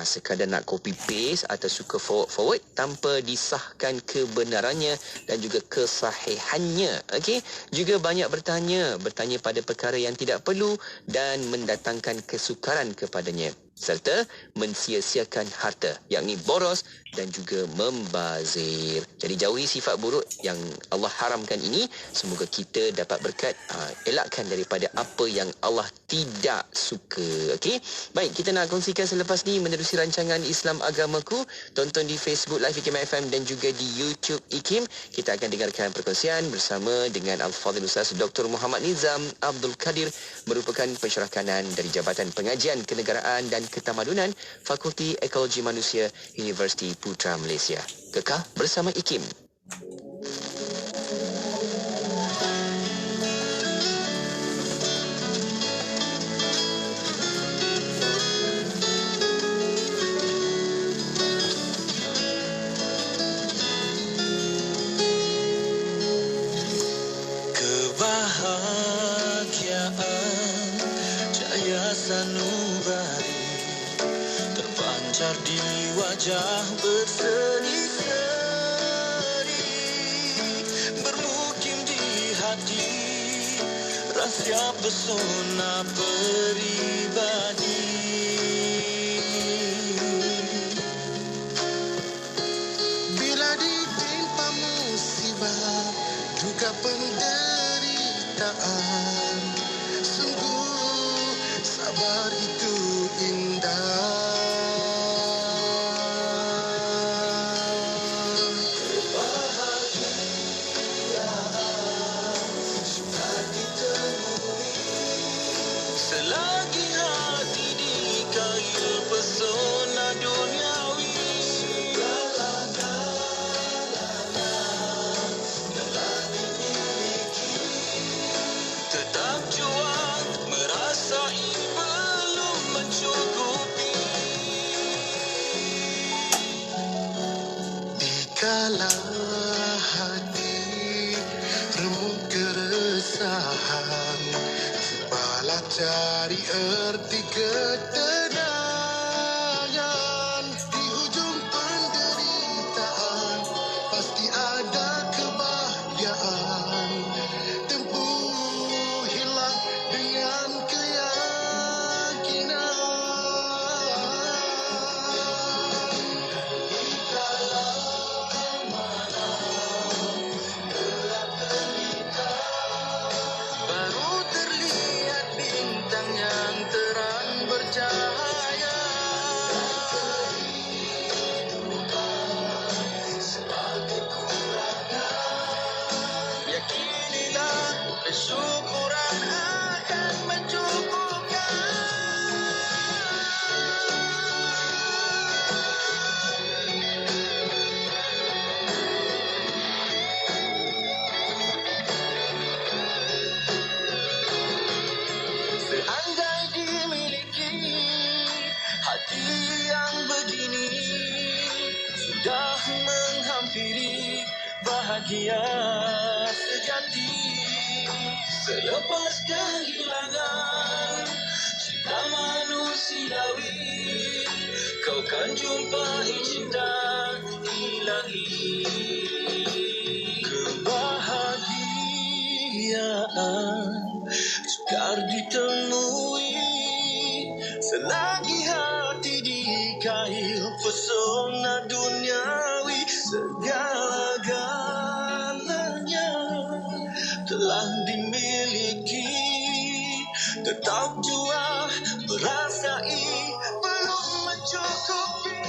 sekadar nak copy paste atau suka forward tanpa disahkan kebenarannya dan juga kesahihannya. Okey, juga banyak bertanya pada perkara yang tidak perlu dan mendatangkan kesukaran kepadanya, serta mensia-siakan harta, yakni boros dan juga membazir. Jadi jauhi sifat buruk yang Allah haramkan ini. Semoga kita dapat berkat elakkan daripada apa yang Allah tidak suka. Okey, baik, kita nak kongsikan selepas ni menerusi rancangan Islam Agamaku. Tonton di Facebook Live IKIM FM dan juga di YouTube IKIM. Kita akan dengarkan perkongsian bersama dengan Al-Fadhil Ustaz Dr. Muhammad Nizam Abdul Kadir, merupakan pensyarah kanan dari Jabatan Pengajian Kenegaraan dan Ketamadunan Fakulti Ekologi Manusia Universiti Putra Malaysia. Kekal bersama IKIM. Kebahagiaan cahaya sanubari terpancar di wajah berseri-seri, bermukim di hati rahsia pesona peribadi. Bila ditimpa musibah, duka penderitaan, sungguh sabar itu indah. Selagi hati dikail pesona duniawi, tetap juang merasai belum mencukupi. Dikala hati remuk keresahan, cubalah cari erti ketenangan. Di hujung penderitaan pasti ada kebahagiaan. Tempuh hilang dengan keyakinan. Baru terlihat bintang yang terang bercahaya. Yakinilah kesyukuran akan mencukupkan. Seandai dimiliki hati yang begini, sudah menghampiri bahagia sejati. Selepas kehilangan cinta manusiawi, kau kan jumpai cinta ilahi. Kebahagiaan sukar ditemui selagi hati dikail pesona duniawi. Segala-galanya telah dimiliki, tetap jua merasai belum mencukupi.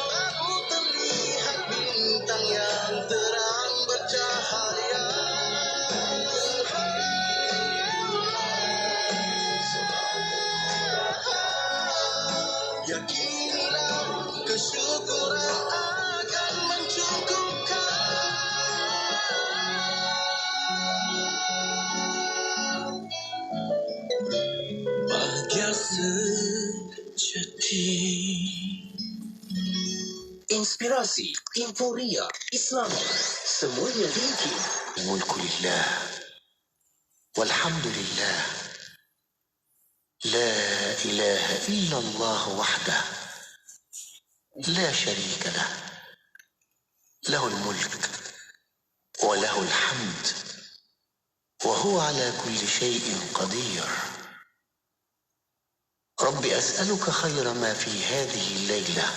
Baru terlihat bintang yang terang bercahaya. Yakinilah kesyukuran akan mencukupkan. Bahagia sejati. Inspirasi, Inforia, Islam, semuanya tinggi. Mulkulillah. والحمد لله لا إله إلا الله وحده لا شريك له له الملك وله الحمد وهو على كل شيء قدير. رب أسألك خير ما في هذه الليلة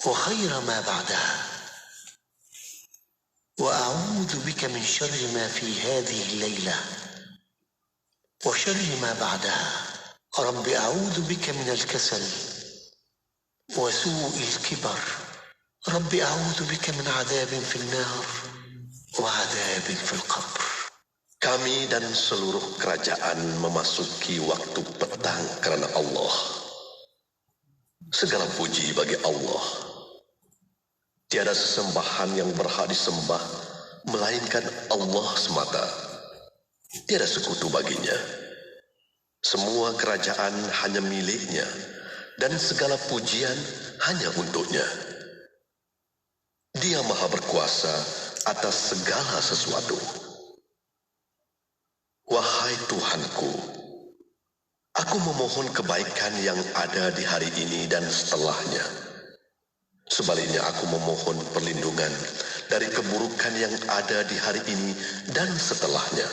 وخير ما بعدها، وأعوذ بك من شر ما في هذه الليلة وشر ما بعدها. رب أعوذ بك من الكسل وسوء الكبر. رب أعوذ بك من عذاب في النار وعذاب في القبر. Kami dan seluruh kerajaan memasuki waktu petang kerana Allah. Segala puji bagi Allah. Tiada sesembahan yang berhak disembah melainkan Allah semata. Tiada sekutu baginya. Semua kerajaan hanya miliknya dan segala pujian hanya untuknya. Dia maha berkuasa atas segala sesuatu. Wahai Tuhanku, aku memohon kebaikan yang ada di hari ini dan setelahnya. Sebaliknya aku memohon perlindungan dari keburukan yang ada di hari ini dan setelahnya.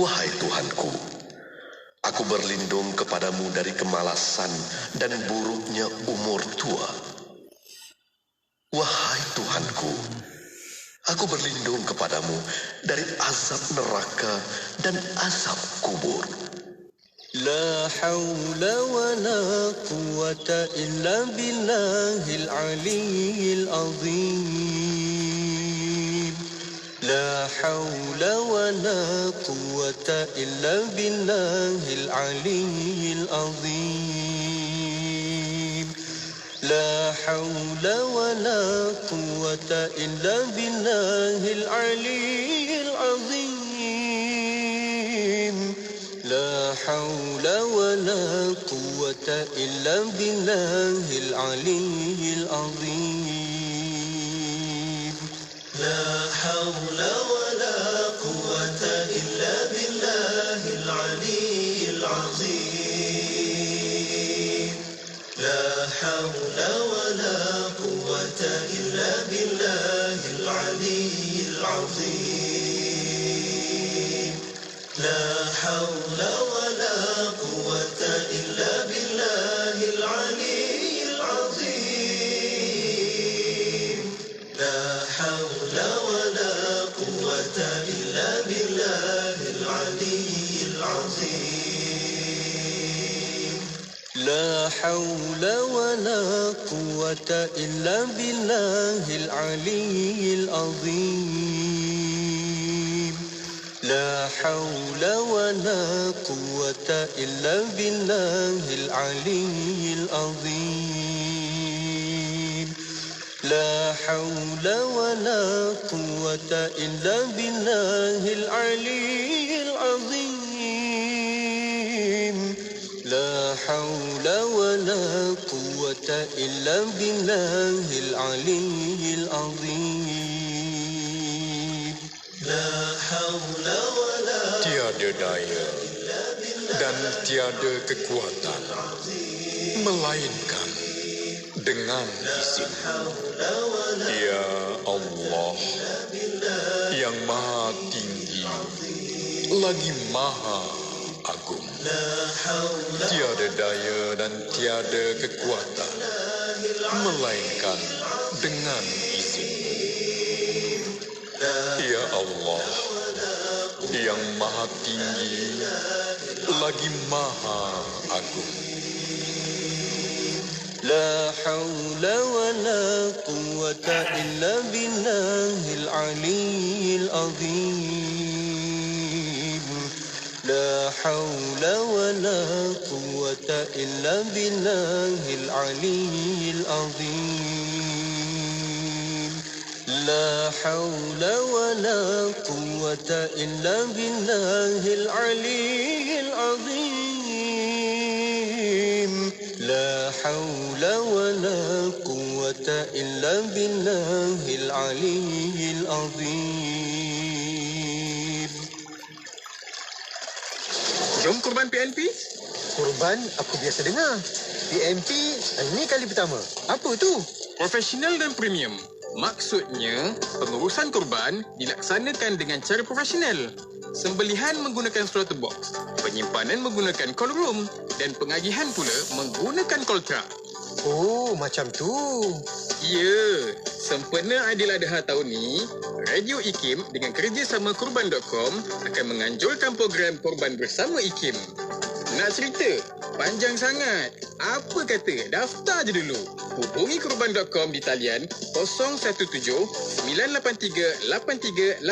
Wahai Tuhanku, aku berlindung kepadamu dari kemalasan dan buruknya umur tua. Wahai Tuhanku, aku berlindung kepadamu dari azab neraka dan azab kubur. لا حول ولا قوة إلا بالله العلي العظيم. لا حول ولا قوة إلا بالله العلي العظيم. لا حول ولا قوة إلا بالله العلي العظيم. لا حول ولا قوة إلا بالله العلي العظيم. لا حول ولا قوة إلا بالله العلي العظيم. لا حول ولا قوة إلا بالله العلي العظيم. لا حول ولا قوة إلا بالله العلي العظيم. لا حول ولا قوة إلا بالله العلي العظيم. لا حول ولا قوة إلا بالله العلي العظيم. لا حول ولا قوة إلا بالله العلي العظيم. لا حول ولا قوة إلا بالله العلي العظيم. لا حول ولا قوة إلا بالله العلي العظيم. لا حول ولا Tiada daya dan tiada kekuatan melainkan dengan izin Ya Allah yang maha tinggi lagi maha agung. Tiada daya dan tiada kekuatan melainkan dengan izin Ya Allah yang maha tinggi lagi maha agung. لا حول ولا قوة إلا بالله العلي العظيم. لا حول ولا قوة إلا بالله العلي العظيم. لا حول ولا قوة إلا بالله العلي العظيم. لا حول ولا قوة إلا بالله العلي العظيم. Jom kurban PNP? Kurban aku biasa dengar. PMP ini kali pertama. Apa tu? Profesional dan premium. Maksudnya, pengurusan kurban dilaksanakan dengan cara profesional. Sembelihan menggunakan slaughter box, penyimpanan menggunakan cold room dan pengagihan pula menggunakan cold truck. Oh, macam tu. Ya, sempena Aidiladha tahun ni, Radio IKIM dengan kerjasama Kurban.com akan menganjurkan program Kurban bersama IKIM. Nak cerita? Panjang sangat. Apa kata? Daftar je dulu. Hubungi Kurban.com di talian 017-983-8382.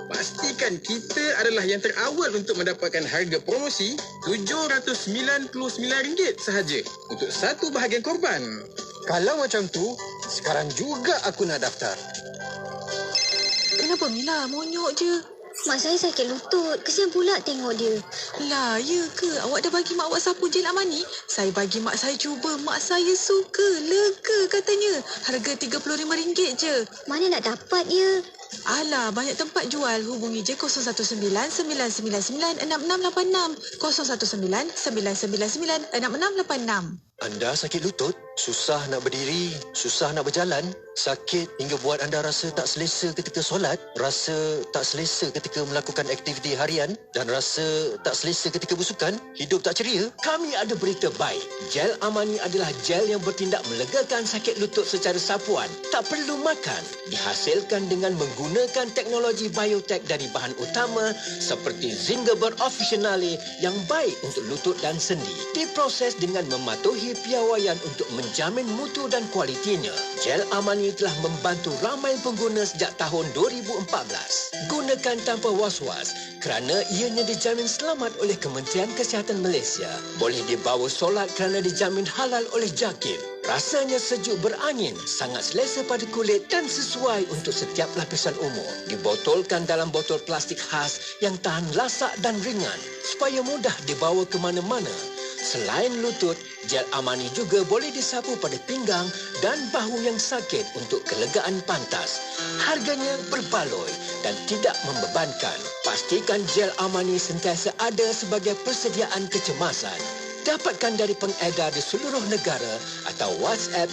Pastikan kita adalah yang terawal untuk mendapatkan harga promosi RM799 sahaja untuk satu bahagian korban. Kalau macam tu, sekarang juga aku nak daftar. Kenapa Mila? Monyok je. Mak saya sakit lutut. Kesian pula tengok dia. Lah, ya ke? Awak dah bagi mak awak sapu gel Amani? Saya bagi mak saya cuba. Mak saya suka. Lega katanya. Harga RM35 je. Mana nak dapat dia? Alah, banyak tempat jual. Hubungi je 019-999-6686. 019-999-6686. Anda sakit lutut? Susah nak berdiri? Susah nak berjalan? Sakit hingga buat anda rasa tak selesa ketika solat? Rasa tak selesa ketika melakukan aktiviti harian? Dan rasa tak selesa ketika bersukan? Hidup tak ceria? Kami ada berita baik. Gel Amani adalah gel yang bertindak melegakan sakit lutut secara sapuan. Tak perlu makan. Dihasilkan dengan menggunakan teknologi biotech dari bahan utama seperti Zingiber officinale yang baik untuk lutut dan sendi. Diproses dengan mematuhi piawaian untuk menjamin mutu dan kualitinya. Gel Amani telah membantu ramai pengguna sejak tahun 2014. Gunakan tanpa was-was kerana ianya dijamin selamat oleh Kementerian Kesihatan Malaysia. Boleh dibawa solat kerana dijamin halal oleh JAKIM. Rasanya sejuk berangin, sangat selesa pada kulit dan sesuai untuk setiap lapisan umur. Dibotolkan dalam botol plastik khas yang tahan lasak dan ringan supaya mudah dibawa ke mana-mana. Selain lutut, gel Amani juga boleh disapu pada pinggang dan bahu yang sakit untuk kelegaan pantas. Harganya berbaloi dan tidak membebankan. Pastikan gel Amani sentiasa ada sebagai persediaan kecemasan. Dapatkan dari pengedar di seluruh negara atau WhatsApp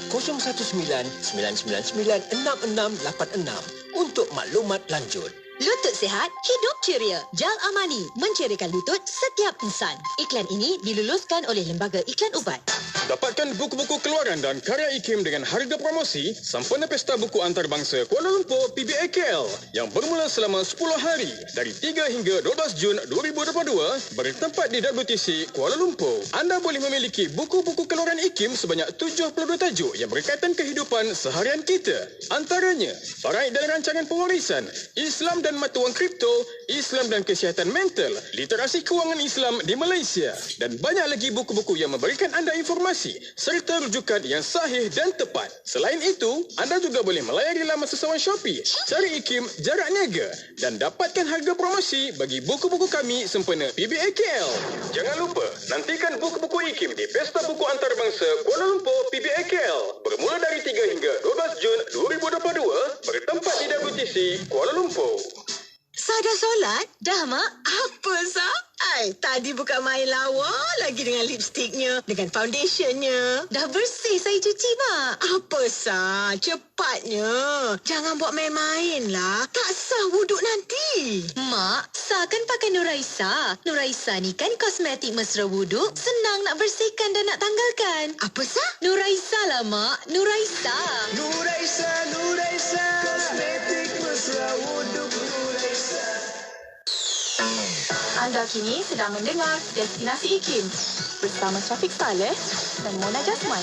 019-999-6686 untuk maklumat lanjut. Lutut sihat, hidup ceria. Gel Amani menceriakan lutut setiap insan. Iklan ini diluluskan oleh Lembaga Iklan Ubat. Dapatkan buku-buku keluaran dan karya IKIM dengan harga promosi sempena Pesta Buku Antarabangsa Kuala Lumpur PBAKL yang bermula selama 10 hari dari 3 hingga 12 Jun 2022 bertempat di WTC Kuala Lumpur. Anda boleh memiliki buku-buku keluaran IKIM sebanyak 72 tajuk yang berkaitan kehidupan seharian kita. Antaranya, faraid dan rancangan pewarisan, Islam dan mata wang kripto, Islam dan kesihatan mental, literasi kewangan Islam di Malaysia dan banyak lagi buku-buku yang memberikan anda informasi serta rujukan yang sahih dan tepat. Selain itu, anda juga boleh melayari laman sesawan Shopee, cari IKIM jarak niaga dan dapatkan harga promosi bagi buku-buku kami sempena PBAKL. Jangan lupa, nantikan buku-buku IKIM di Pesta Buku Antarabangsa Kuala Lumpur PBAKL bermula dari 3 hingga 12 Jun 2022 bertempat di WTC Kuala Lumpur. Sah dah solat? Dah, Mak. Apa, Sah? Tadi bukan main lawa lagi dengan lipstiknya, dengan foundationnya. Dah bersih saya cuci, Mak. Apa, Sah? Cepatnya. Jangan buat main-main lah. Tak sah wuduk nanti. Mak, Sah kan pakai Nuraisa. Nuraisa ni kan kosmetik mesra wuduk. Senang nak bersihkan dan nak tanggalkan. Apa, Sah? Nuraisa lah, Mak. Nuraisa. Nuraisa, Nuraisa, kosmetik mesra wuduk Nuraisa. Anda kini sedang mendengar Destinasi IKIM bersama Syafiq Saleh dan Mona Jasman.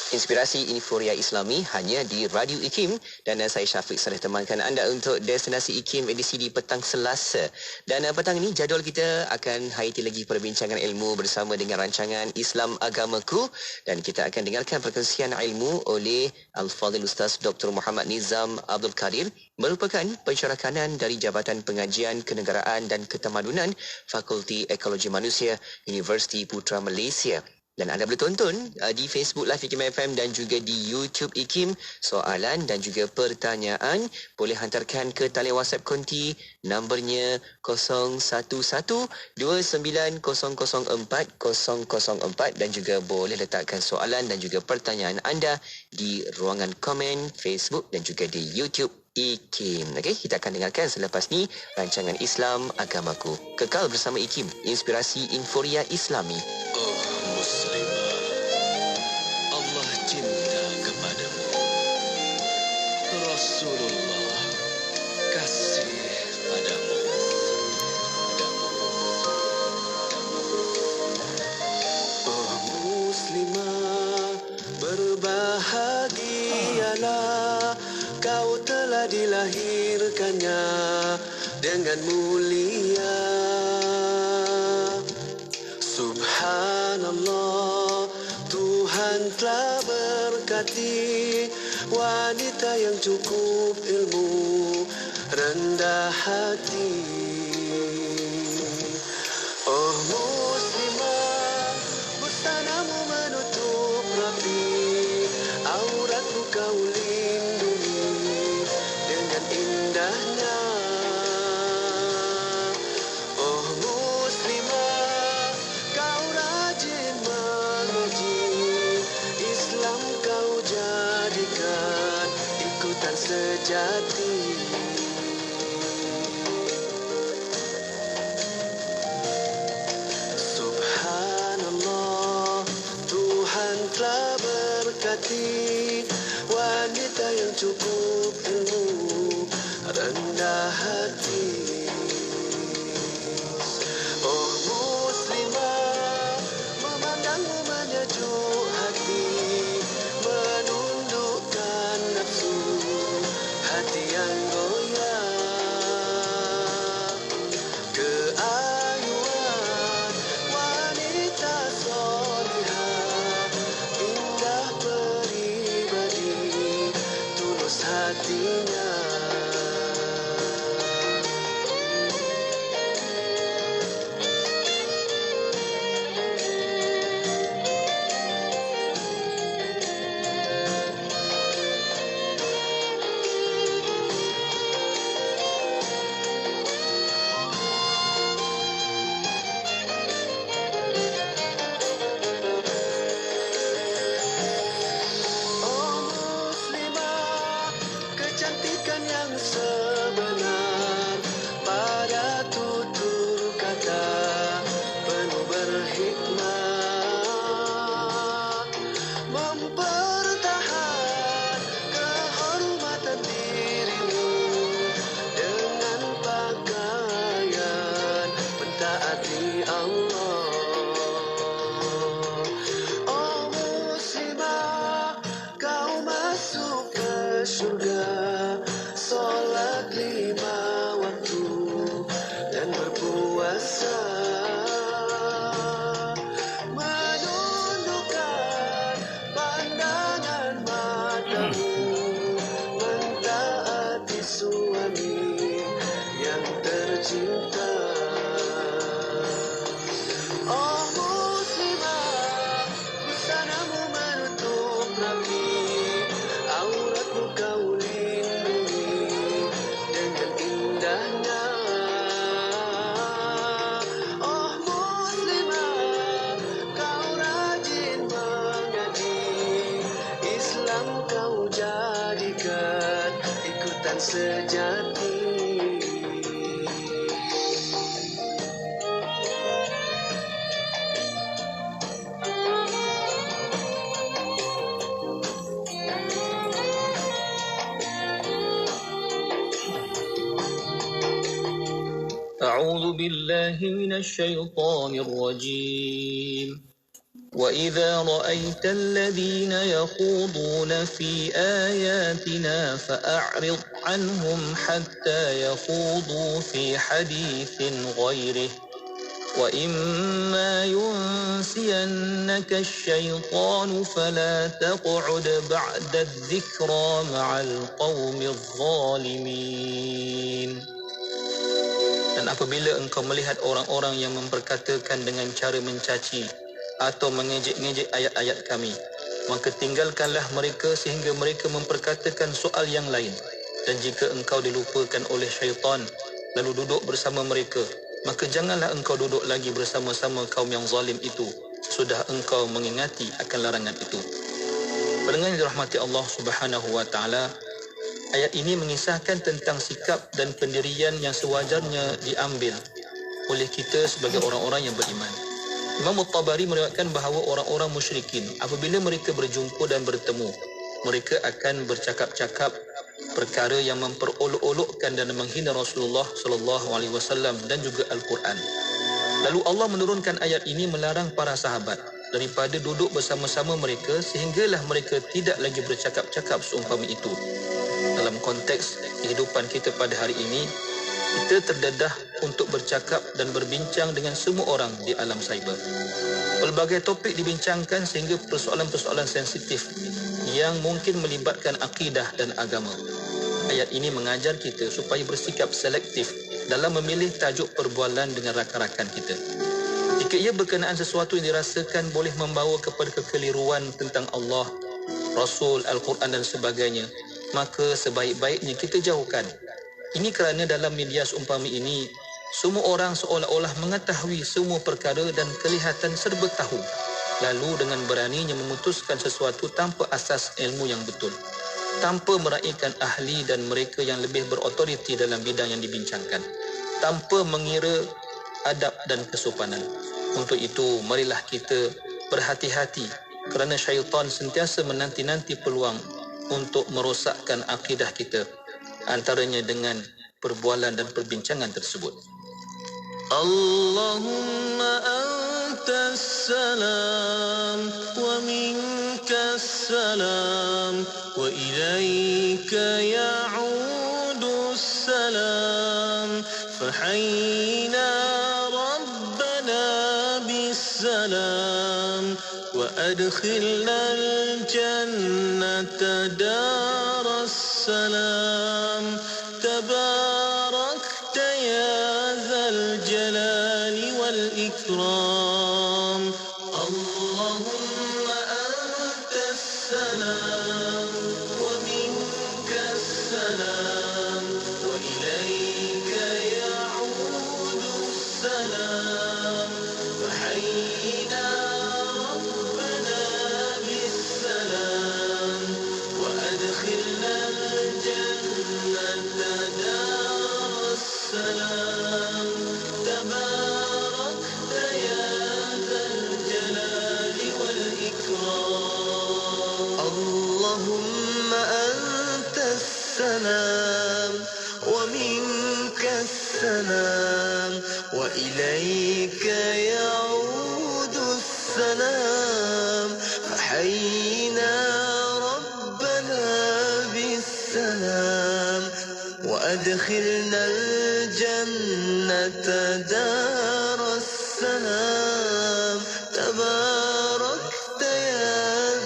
Inspirasi Inforia Islami hanya di Radio IKIM dan saya Syafiq Saleh temankan anda untuk Destinasi IKIM edisi di petang Selasa. Dan petang ini jadual kita akan hayati lagi perbincangan ilmu bersama dengan rancangan Islam Agamaku dan kita akan dengarkan perkongsian ilmu oleh Al-Fadhil Ustaz Dr. Muhammad Nizam Abdul Kadir merupakan pensyarah kanan dari Jabatan Pengajian Kenegaraan dan Ketamadunan Fakulti Ekologi Manusia Universiti Putra Malaysia. Dan anda boleh tonton di Facebook Live IKIM FM dan juga di YouTube IKIM. Soalan dan juga pertanyaan boleh hantarkan ke talian WhatsApp konti. Nombornya 01129004 dan juga boleh letakkan soalan dan juga pertanyaan anda di ruangan komen Facebook dan juga di YouTube IKIM. Okey, kita akan dengarkan selepas ni rancangan Islam Agamaku. Kekal bersama IKIM, inspirasi inforia Islami. Muslimah, Allah cinta kepadamu. Rasulullah kasih padamu. Oh muslimah, berbahagialah, kau telah dilahirkannya dengan mulia. Subhanallah, Tuhan telah berkati wanita yang cukup ilmu, rendah hati. Oh muslimah, bustanamu menutup rapi, auratmu kau lindungi dengan indahnya. Oh muslimah, kau rajin mengaji, Islam kau jadikan ikutan sejati. Subhanallah, Tuhan telah berkati wanita yang cukup ilmu, rendah hati. Oh muslimah, memandangmu menyejuk hati, menundukkan nafsu, hati yang goyah. Keayuan wanita solihah, indah peribadi, tulus hatinya. Oh muslimah, kecantikan yang sebenar pada tutur kata penuh berhikmah, mempertahan kehormatan dirimu dengan pakaian mentaati Allah. Oh muslimah, kau masuk ke surga, solat 5 waktu dan berpuasa, menundukkan pandangan matamu, mentaati suami yang tercinta. Oh muslimah, busanamu menutup rapi, auratmu kau lindungi dengan indahnya. Oh muslimah, kau rajin mengaji, Islam kau jadikan ikutan sejati. أعوذ بالله من الشيطان الرجيم وإذا رأيت الذين يخوضون في آياتنا فأعرض عنهم حتى يخوضوا في حديث غيره وإما ينسينك الشيطان فلا تقعد بعد الذكرى مع القوم الظالمين. Dan apabila engkau melihat orang-orang yang memperkatakan dengan cara mencaci, atau mengejek-ngejek ayat-ayat kami, maka tinggalkanlah mereka sehingga mereka memperkatakan soal yang lain. Dan jika engkau dilupakan oleh syaitan lalu duduk bersama mereka, maka janganlah engkau duduk lagi bersama-sama kaum yang zalim itu sesudah engkau mengingati akan larangan itu. Pendengar yang dirahmati Allah Subhanahu wa taala, ayat ini mengisahkan tentang sikap dan pendirian yang sewajarnya diambil oleh kita sebagai orang-orang yang beriman. Imam At-Tabari meriwayatkan bahawa orang-orang musyrikin apabila mereka berjumpa dan bertemu, mereka akan bercakap-cakap perkara yang memperolok-olokkan dan menghina Rasulullah sallallahu alaihi wasallam dan juga Al-Quran. Lalu Allah menurunkan ayat ini melarang para sahabat daripada duduk bersama-sama mereka sehinggalah mereka tidak lagi bercakap-cakap seumpama itu. Dalam konteks kehidupan kita pada hari ini, kita terdedah untuk bercakap dan berbincang dengan semua orang di alam cyber. Pelbagai topik dibincangkan sehingga persoalan-persoalan sensitif yang mungkin melibatkan akidah dan agama. Ayat ini mengajar kita supaya bersikap selektif dalam memilih tajuk perbualan dengan rakan-rakan kita. Jika ia berkenaan sesuatu yang dirasakan boleh membawa kepada kekeliruan tentang Allah, Rasul, Al-Quran dan sebagainya, maka sebaik-baiknya kita jauhkan. Ini kerana dalam media seumpama ini, semua orang seolah-olah mengetahui semua perkara dan kelihatan serba tahu. Lalu dengan beraninya memutuskan sesuatu tanpa asas ilmu yang betul, tanpa meraihkan ahli dan mereka yang lebih berautoriti dalam bidang yang dibincangkan, tanpa mengira adab dan kesopanan. Untuk itu, marilah kita berhati-hati kerana syaitan sentiasa menanti-nanti peluang untuk merosakkan akidah kita, antaranya dengan perbualan dan perbincangan tersebut. Allahumma antas salam wa minkas salam wa ilaika ya'udus salam fahayyina rabbana bis salam wa adkhilna al-jannata daras salam tabarakta ya zal jalali wal ikram. Allahumma antas salam wa minkas salam wa ilayka ya'udus salam fahayyina rabbana bis salam wa adkhilna al-jannata daras salam tabarakta ya zal jalali wal ikram. Allahumma antas salam wa minkas salam wa ilayka ya'udus salam fahayyina rabbana bis salam wa adkhilna al-jannata daras salam tabarakta ya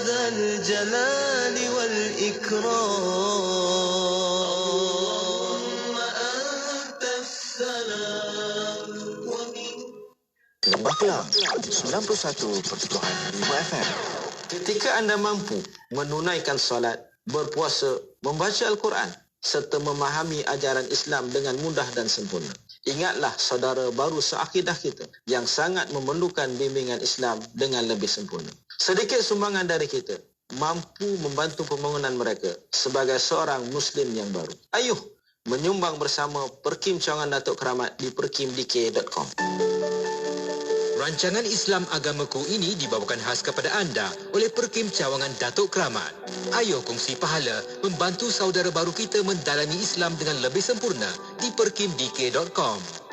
zal jalali wal ikram. Lembah Kelang 91.5 FM. Ketika anda mampu menunaikan solat, berpuasa, membaca Al-Quran serta memahami ajaran Islam dengan mudah dan sempurna, ingatlah saudara baru seakidah kita yang sangat memerlukan bimbingan Islam dengan lebih sempurna. Sedikit sumbangan dari kita mampu membantu pembangunan mereka sebagai seorang Muslim yang baru. Ayuh menyumbang bersama Perkim Cawangan Datuk Keramat di perkimdk.com. Rancangan Islam Agamaku ini dibawakan khas kepada anda oleh Perkim Cawangan Datuk Keramat. Ayo kongsi pahala membantu saudara baru kita mendalami Islam dengan lebih sempurna di perkimdk.com.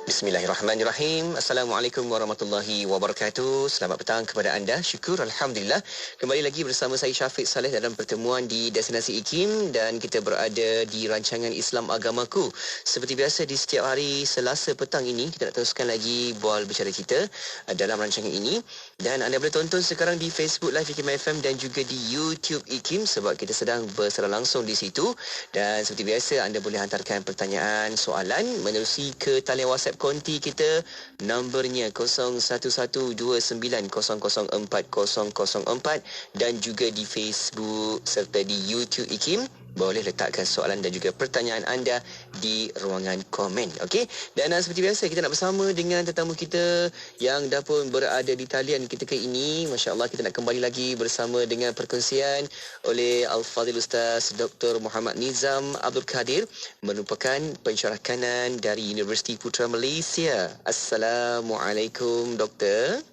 Bismillahirrahmanirrahim. Assalamualaikum warahmatullahi wabarakatuh. Selamat petang kepada anda. Syukur Alhamdulillah. Kembali lagi bersama saya Syafiq Saleh dalam pertemuan di Destinasi IKIM dan kita berada di rancangan Islam Agamaku. Seperti biasa di setiap hari Selasa petang ini kita nak teruskan lagi bual bicara kita dalam rancangan ini dan anda boleh tonton sekarang di Facebook Live IKIM FM dan juga di YouTube IKIM sebab kita sedang bersiaran langsung di situ dan seperti biasa anda boleh hantarkan pertanyaan, soalan menerusi ke talian WhatsApp konti kita. Nombornya 0112900404 dan juga di Facebook serta di YouTube IKIM. Boleh letakkan soalan dan juga pertanyaan anda di ruangan komen. Okey. Dan seperti biasa kita nak bersama dengan tetamu kita yang dah pun berada di talian ketika ini. Masya-Allah, kita nak kembali lagi bersama dengan perkongsian oleh Al-Fadhil Ustaz Dr. Muhammad Nizam Abdul Kadir, merupakan pensyarah kanan dari Universiti Putra Malaysia. Assalamualaikum doktor.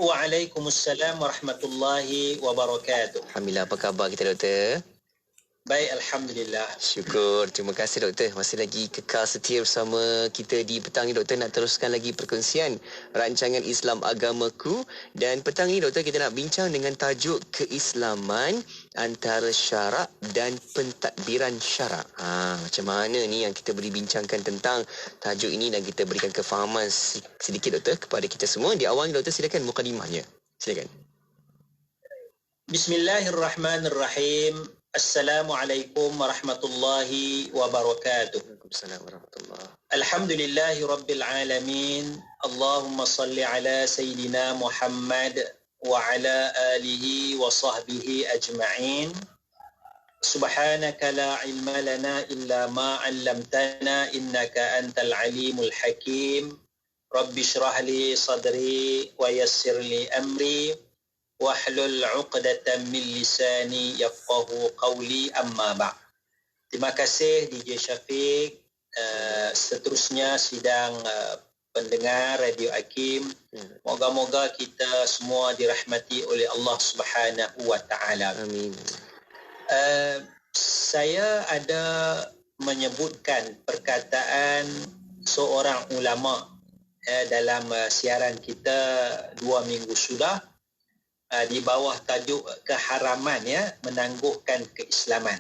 Waalaikumsalam warahmatullahi wabarakatuh. Alhamdulillah, apa khabar kita doktor? Baik, Alhamdulillah. Syukur. Terima kasih doktor. Masih lagi kekal setia bersama kita di petang ini doktor. Nak teruskan lagi perkongsian rancangan Islam Agamaku. Dan petang ini doktor kita nak bincang dengan tajuk keislaman antara syarak dan pentadbiran syarak. Macam mana ni yang kita boleh bincangkan tentang tajuk ini dan kita berikan kefahaman sedikit doktor kepada kita semua. Di awal doktor silakan mukadimahnya. Silakan. Bismillahirrahmanirrahim. Assalamualaikum warahmatullahi wabarakatuh. Waalaikumsalam warahmatullahi. Alhamdulillahi rabbil alamin. Allahumma salli ala sayyidina Muhammad wa ala alihi wa sahbihi ajma'in. Subhanaka la ilma lana illa ma 'allamtana innaka antal alimul hakim. Rabbi shrah li sadri wa yassir li amri. Wahlul 'uqdatam min lisani yafqahu qawli, amma ba'd. Terima kasih DJ Syafiq. Seterusnya sidang pendengar Radio Hakim. Moga-moga kita semua dirahmati oleh Allah Subhanahu wa taala. Amin. Saya ada menyebutkan perkataan seorang ulama dalam siaran kita 2 minggu sudah, di bawah tajuk keharaman menangguhkan keislaman.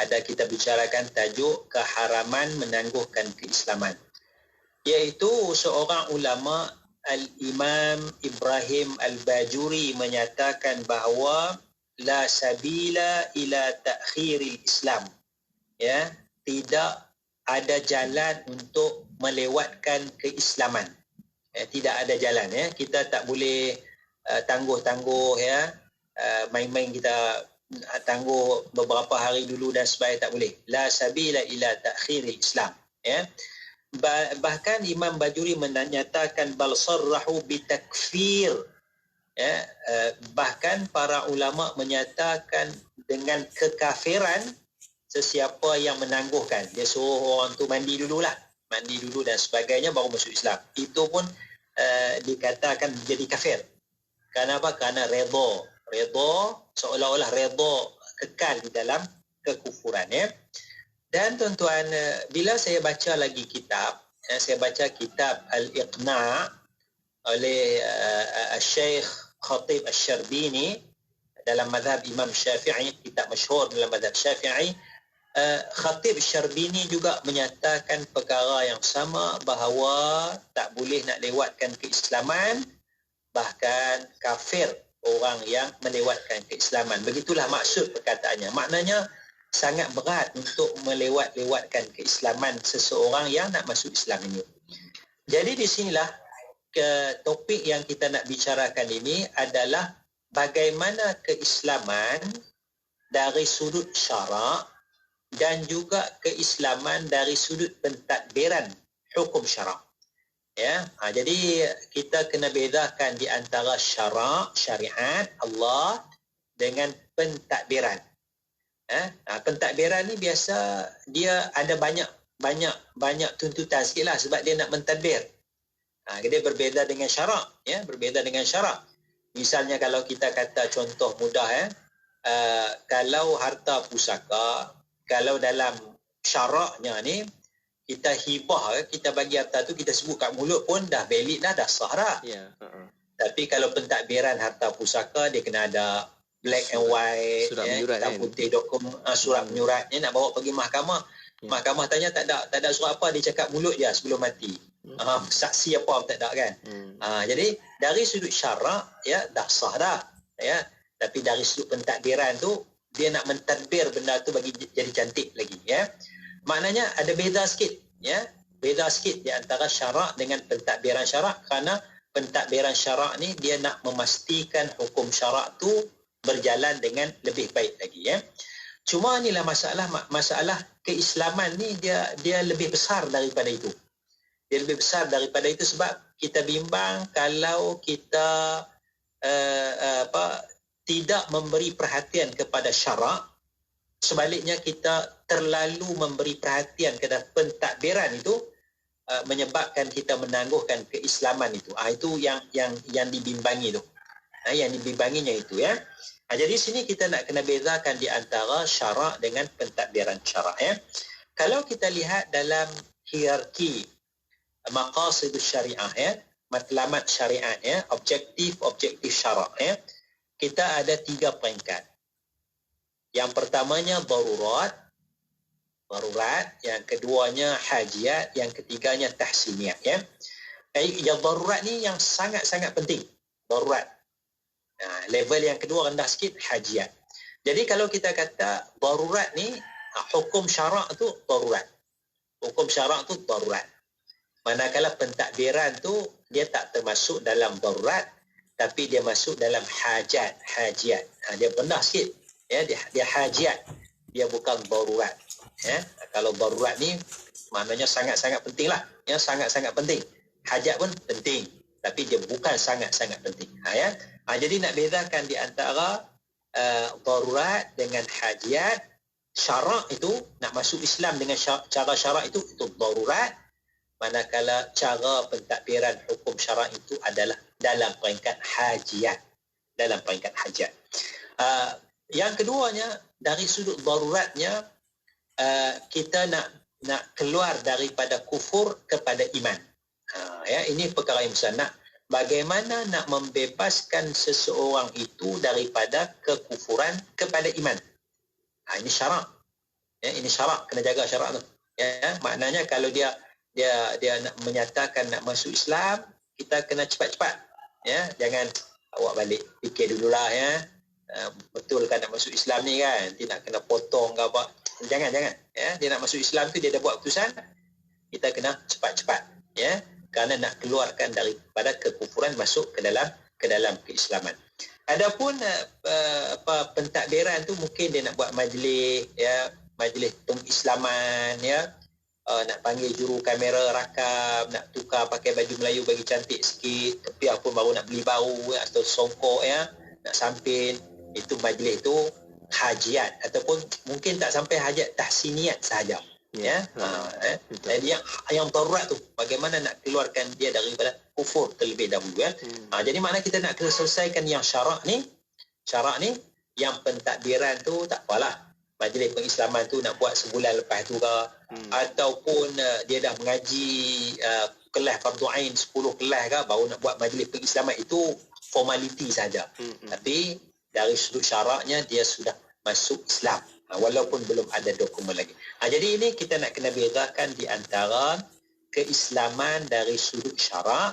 Ada kita bicarakan tajuk keharaman menangguhkan keislaman, iaitu seorang ulama Al-Imam Ibrahim Al-Bajuri menyatakan bahawa la sabila ila ta'khiril Islam. Tidak ada jalan untuk melewatkan keislaman. Tidak ada jalan. Kita tak boleh tangguh-tangguh main-main kita tangguh beberapa hari dulu dan sebagainya, tak boleh. La sabila ila ta'khiril Islam. Bahkan Imam Bajuri menyatakan bal sarrahu bitakfir. Bahkan para ulama menyatakan dengan kekafiran sesiapa yang menangguhkan. Dia suruh orang tu mandi dulu dan sebagainya baru masuk Islam. Itu pun dikatakan jadi kafir. Kenapa? Kerana redha, seolah-olah redha kekal di dalam kekufuran. Dan tuan-tuan, bila saya baca lagi kitab, saya baca kitab Al-Iqna' oleh Syekh Khatib Asy-Syarbini dalam mazhab Imam Syafi'i, kitab masyhur dalam mazhab Syafi'i. Khatib Asy-Syarbini juga menyatakan perkara yang sama, bahawa tak boleh nak lewatkan keislaman, bahkan kafir orang yang melewatkan keislaman. Begitulah maksud perkataannya. Maknanya sangat berat untuk melewatkan keislaman seseorang yang nak masuk Islam ini. Jadi di sinilah topik yang kita nak bicarakan ini adalah bagaimana keislaman dari sudut syarak dan juga keislaman dari sudut pentadbiran hukum syarak. Jadi kita kena bedakan di antara syarak, syariat Allah dengan pentadbiran. Pentadbiran ni biasa dia ada banyak tuntutan sikitlah sebab dia nak mentadbir. Dia berbeza dengan syarak, berbeza dengan syarak. Misalnya kalau kita kata contoh mudah, kalau harta pusaka, kalau dalam syaraknya ni kita hibah, kita bagi harta tu, kita sebut kat mulut pun dah valid dah sah dah. Tapi kalau pentadbiran harta pusaka, dia kena ada black and white, surat menyurat, hitam putih, dokumen, surat menyurat, nak bawa pergi mahkamah. Mahkamah tanya tak ada surat apa, dia cakap mulut je sebelum mati. Saksi apa pun tak ada kan. Jadi dari sudut syarak dah sah dah. Tapi dari sudut pentadbiran tu, dia nak mentadbir benda tu bagi jadi cantik lagi. Maknanya ada beza sikit. beza sikit di antara syarak dengan pentadbiran syarak, kerana pentadbiran syarak ni dia nak memastikan hukum syarak tu berjalan dengan lebih baik lagi, ya. Cuma inilah masalah keislaman ni dia lebih besar daripada itu. Dia lebih besar daripada itu sebab kita bimbang kalau kita tidak memberi perhatian kepada syarak, sebaliknya kita terlalu memberi perhatian kepada pentadbiran itu, menyebabkan kita menangguhkan keislaman itu. Itu yang dibimbangi tu. Yang dibimbanginya itu, ya. Jadi sini kita nak kena bezakan di antara syarak dengan pentadbiran syarak, ya. Kalau kita lihat dalam hierarki maqasidus syariah, ya, matlamat syariat, ya, objektif syarak, ya, kita ada 3 peringkat. Yang pertamanya darurat, yang keduanya hajiat, yang ketiganya tahsiniat, ya. Yang darurat ni yang sangat-sangat penting, darurat. Level yang kedua rendah sikit, hajiat. Jadi kalau kita kata darurat ni, hukum syarak tu darurat. Hukum syarak tu darurat. Manakala pentadbiran tu dia tak termasuk dalam darurat, tapi dia masuk dalam hajiat. Dia rendah sikit, ya, dia hajiat. Dia bukan darurat, ya. Kalau darurat ni maknanya sangat-sangat penting lah, ya, sangat-sangat penting. Hajat pun penting, tapi dia bukan sangat-sangat penting, ya. Jadi nak bezakan di antara darurat dengan hajiat. Syarak itu, nak masuk Islam dengan cara syarak itu darurat, manakala cara pentadbiran hukum syarak itu adalah dalam peringkat hajiat. Yang keduanya, dari sudut daruratnya, kita nak keluar daripada kufur kepada iman. Ya, ini perkara yang besar. Bagaimana nak membebaskan seseorang itu daripada kekufuran kepada iman. Ini syarak. Ya, ini syarak, kena jaga syarak tu. Ya, maknanya kalau dia nak menyatakan nak masuk Islam, kita kena cepat-cepat. Ya, jangan awak balik fikir dululah, ya. Betul kan nak masuk Islam ni kan? Dia nak kena potong ke apa? Jangan. Ya, dia nak masuk Islam tu dia dah buat keputusan. Kita kena cepat-cepat, ya. Kerana nak keluarkan daripada kekufuran masuk ke dalam keislaman. Adapun pentadbiran tu mungkin dia nak buat majlis, ya, majlis pengislaman, ya. Nak panggil juru kamera rakam, nak tukar pakai baju Melayu bagi cantik sikit, tapi pun baru nak beli baru, ya, atau songkok, ya, nak sampin. Itu majlis tu hajiat, ataupun mungkin tak sampai hajat, tahsiniat sahaja. Ya, jadi yang darurat tu bagaimana nak keluarkan dia daripada kufur terlebih dahulu, ya. Jadi makna kita nak selesaikan yang syarak ni, yang pentadbiran tu tak apalah. Majlis pengislaman tu nak buat sebulan lepas tu ke, ataupun dia dah mengaji kelas fardu ain 10 kelas ke, baru nak buat majlis pengislaman, itu formaliti saja. Tapi dari sudut syaraknya dia sudah masuk Islam, walaupun belum ada dokumen lagi. Jadi ini kita nak kena bezakan di antara keislaman dari sudut syarak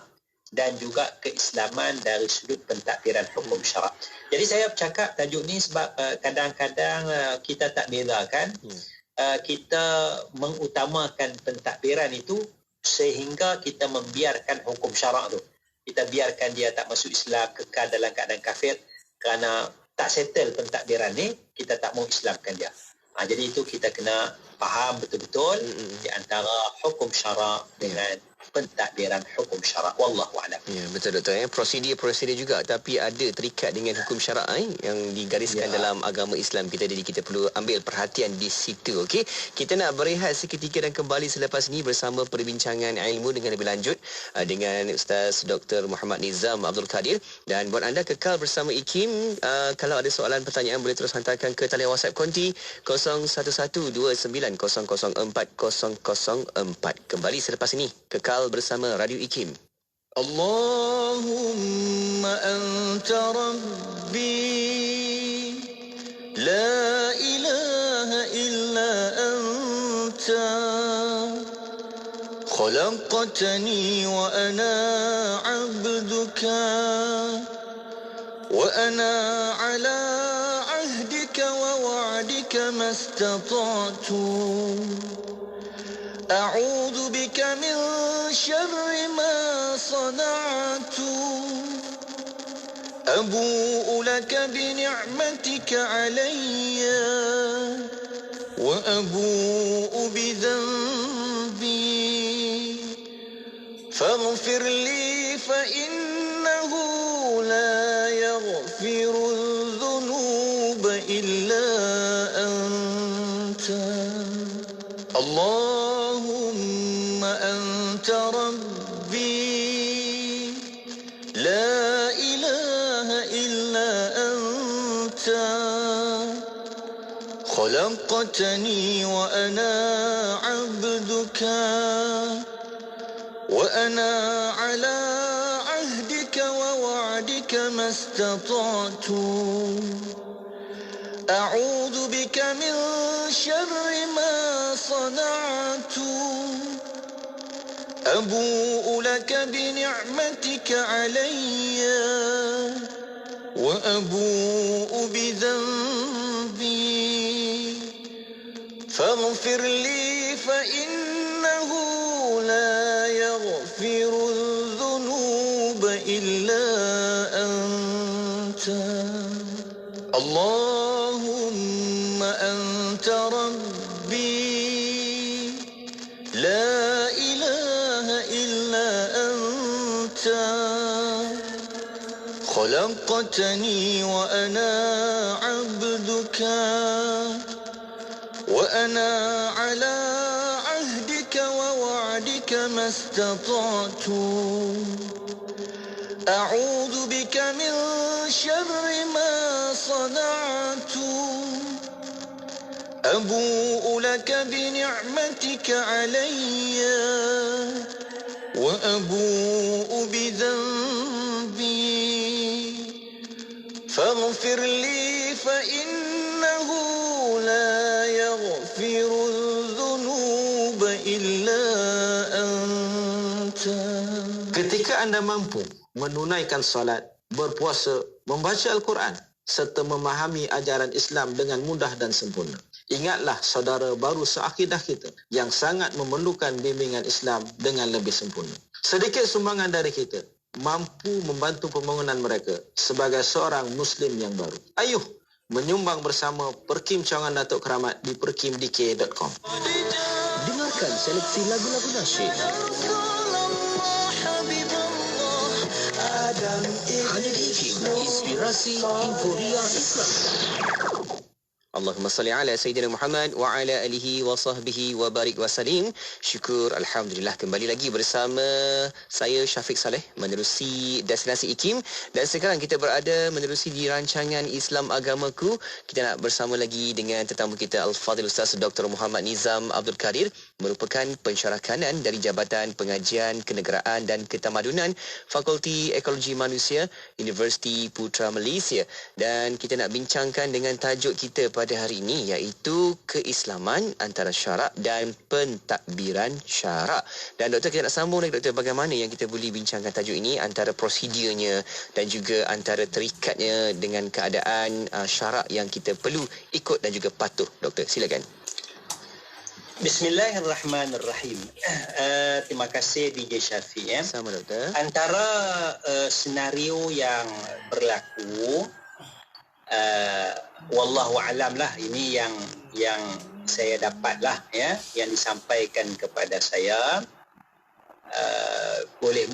dan juga keislaman dari sudut pentadbiran hukum syarak. Jadi saya cakap tajuk ni sebab kadang-kadang kita tak bezakan. Kita mengutamakan pentadbiran itu sehingga kita membiarkan hukum syarak tu. Kita biarkan dia tak masuk Islam, kekal dalam keadaan kafir, kerana tak settle pentadbiran ni, kita tak mau Islamkan dia. Jadi itu kita kena faham betul-betul di antara hukum syarak dengan pentadbiran hukum syarak. Wallahu a'lam. Ya, betul Doktor, ya. Prosedur juga, tapi ada terikat dengan hukum syarak yang digariskan dalam agama Islam kita. Jadi kita perlu ambil perhatian di situ. Okey, kita nak berehat seketika dan kembali selepas ini bersama perbincangan ilmu dengan lebih lanjut dengan Ustaz Dr. Muhammad Nizam Abdul Kadir. Dan buat anda kekal bersama IKIM, kalau ada soalan pertanyaan boleh terus hantarkan ke talian WhatsApp konti 0112900404. Kembali selepas ini, kekal bersama Radio IKIM. Allahumma anta rabbi la ilaha illa anta khalaqtani wa ana 'abduka wa ana 'ala 'ahdika wa wa'dika mastata'tu أعوذ بك من شر ما صنعت أبوء لك بنعمتك علي وأبوء بذنبي فاغفر لي فإنه لا يغفر الذنوب إلا أنت اللهم أنت ربي لا إله إلا أنت خلقتني وأنا عبدك وأنا على عهدك ووعدك ما استطعت أعوذ بك من شر ما صنعت أبوء لك بنعمتك علي وأبوء بذنبي فاغفر لي فإنه لا يغفر الذنوب إلا أنت اللهم أنت ربي لا إله إلا أنت خلقتني وأنا عبدك وأنا على عهدك ووعدك ما استطعت أعوذ بك من شر ما صنعت أبوء لك بنعمتك علي وأبوء بذنبي فاغفر لي فإنه لا يغفر الذنوب إلا أنت. Ketika anda mampu menunaikan salat, berpuasa, membaca Al-Quran serta memahami ajaran Islam dengan mudah dan sempurna, ingatlah saudara baru seakidah kita yang sangat memerlukan bimbingan Islam dengan lebih sempurna. Sedikit sumbangan dari kita mampu membantu pembangunan mereka sebagai seorang Muslim yang baru. Ayuh menyumbang bersama Perkim Cawangan Datuk Keramat di perkimdk.com. Dengarkan seleksi lagu-lagu nasyid. Hanya di Kim, inspirasi Inforia Islam. Allahumma salli ala Sayyidina Muhammad wa ala alihi wa sahbihi wa barik wa salim. Syukur Alhamdulillah kembali lagi bersama saya Syafiq Saleh menerusi Destinasi IKIM, dan sekarang kita berada menerusi di rancangan Islam Agamaku. Kita nak bersama lagi dengan tetamu kita Al-Fadhil Ustaz Dr. Muhammad Nizam Abdul Kadir, merupakan pensyarah kanan dari Jabatan Pengajian Kenegaraan dan Ketamadunan Fakulti Ekologi Manusia Universiti Putra Malaysia, dan kita nak bincangkan dengan tajuk kita pada hari ini iaitu keislaman antara syarak dan pentadbiran syarak. Dan doktor, kita nak sambung lagi doktor, bagaimana yang kita boleh bincangkan tajuk ini, antara prosedurnya dan juga antara terikatnya dengan keadaan syarak yang kita perlu ikut dan juga patuh. Doktor, silakan. Bismillahirrahmanirrahim. Terima kasih DJ Syafiq. Sama doktor. Antara senario yang berlaku, wallahu alam lah, ini yang saya dapat lah ya, yang disampaikan kepada saya oleh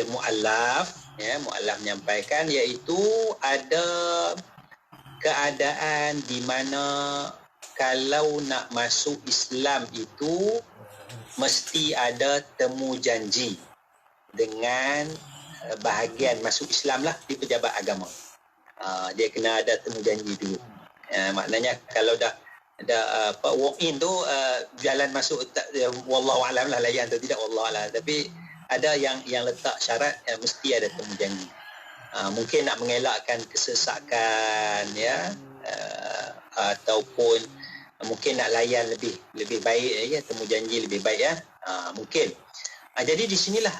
muallaf ya, muallaf menyampaikan, iaitu ada keadaan di mana kalau nak masuk Islam itu mesti ada temu janji dengan bahagian masuk Islam lah di pejabat agama. Dia kena ada temu janji dulu. Maknanya kalau dah walk in tu jalan masuk, wallahu alam lah layan tu, tidak wallahu alam, tapi ada yang letak syarat mesti ada temu janji. Mungkin nak mengelakkan kesesakan ya, ataupun mungkin nak layan lebih baik ya, temu janji lebih baik ya, mungkin. Jadi di sinilah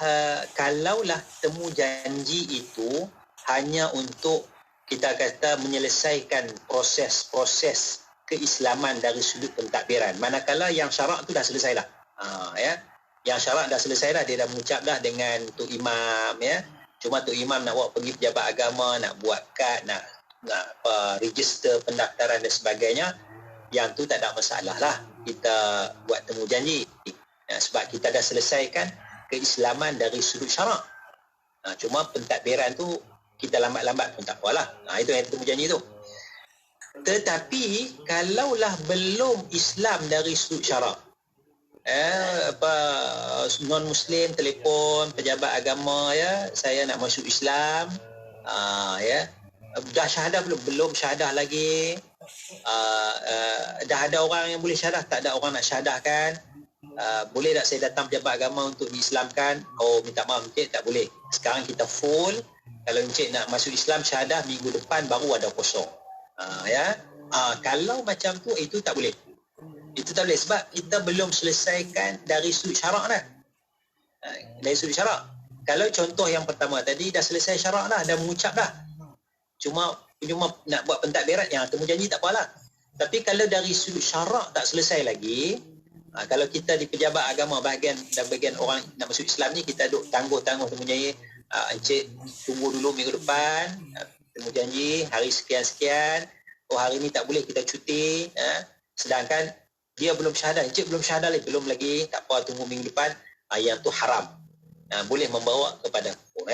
kalaulah temu janji itu hanya untuk kita kata menyelesaikan proses keislaman dari sudut pentadbiran, manakala yang syarak tu dah selesai lah. Ya. Yang syarat dah selesai dah, dia dah mengucap dah dengan Tok Imam ya. Cuma Tok Imam nak bawa pergi pejabat agama, nak buat kad, nak register pendaftaran dan sebagainya, yang tu tak ada masalah lah. Kita buat temu janji. Sebab kita dah selesaikan keislaman dari sudut syarak. Cuma pentadbiran tu kita lambat-lambat pun tak apalah. Itu yang temu janji tu. Tetapi kalaulah belum Islam dari sudut syarak, non-Muslim telefon pejabat agama ya, saya nak masuk Islam, ya, dah syahadah belum syahadah lagi, dah ada orang yang boleh syahadah, tak ada orang nak syahadahkan, boleh tak saya datang pejabat agama untuk diislamkan? Oh, minta maaf Encik, tak boleh. Sekarang kita full. Kalau Encik nak masuk Islam syahadah minggu depan baru ada kosong. Ya. Kalau macam tu itu tak boleh. Itu tak boleh sebab kita belum selesaikan dari sudut syarak dah. Dari sudut syarak. Kalau contoh yang pertama tadi dah selesai syarak dah, dah mengucap dah. Cuma nak buat pentadbiran yang temu janji tak apalah. Tapi kalau dari sudut syarak tak selesai lagi, kalau kita di pejabat agama bahagian orang nak masuk Islam ni, kita duk tangguh-tangguh temu janji, Encik tunggu dulu minggu depan, temu janji hari sekian-sekian, oh hari ni tak boleh kita cuti, sedangkan dia belum syahadah, Encik belum syahadah lagi, belum lagi, tak apa tunggu minggu depan, yang tu haram. Boleh membawa kepada hukum.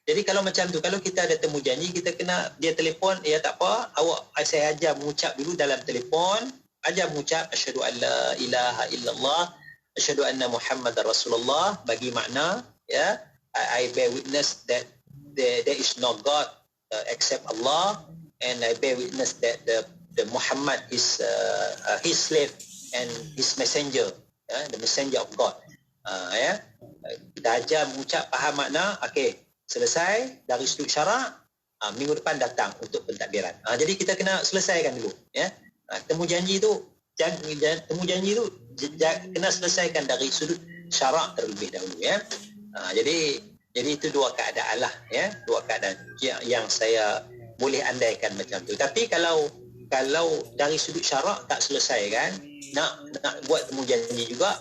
Jadi kalau macam tu, kalau kita ada temu janji, kita kena dia telefon, ya tak apa, saya ajar mengucap dulu dalam telefon, ajar mengucap asyhadu an la ilaha illallah, asyhadu anna Muhammadar Rasulullah, bagi makna ya, I bear witness that there is no God except Allah, and I bear witness that the Muhammad is his slave and his messenger, the messenger of God. Kita ajar mengucap, faham makna, okey, selesai dari sudut syarak, minggu depan datang untuk pentadbiran. Jadi kita kena selesaikan dulu ya. Temu janji tu kena selesaikan dari sudut syarak terlebih dahulu ya. Jadi itu dua keadaan lah ya, dua keadaan yang saya boleh andaikan macam tu. Tapi kalau dari sudut syarak tak selesai kan, nak buat temu janji juga,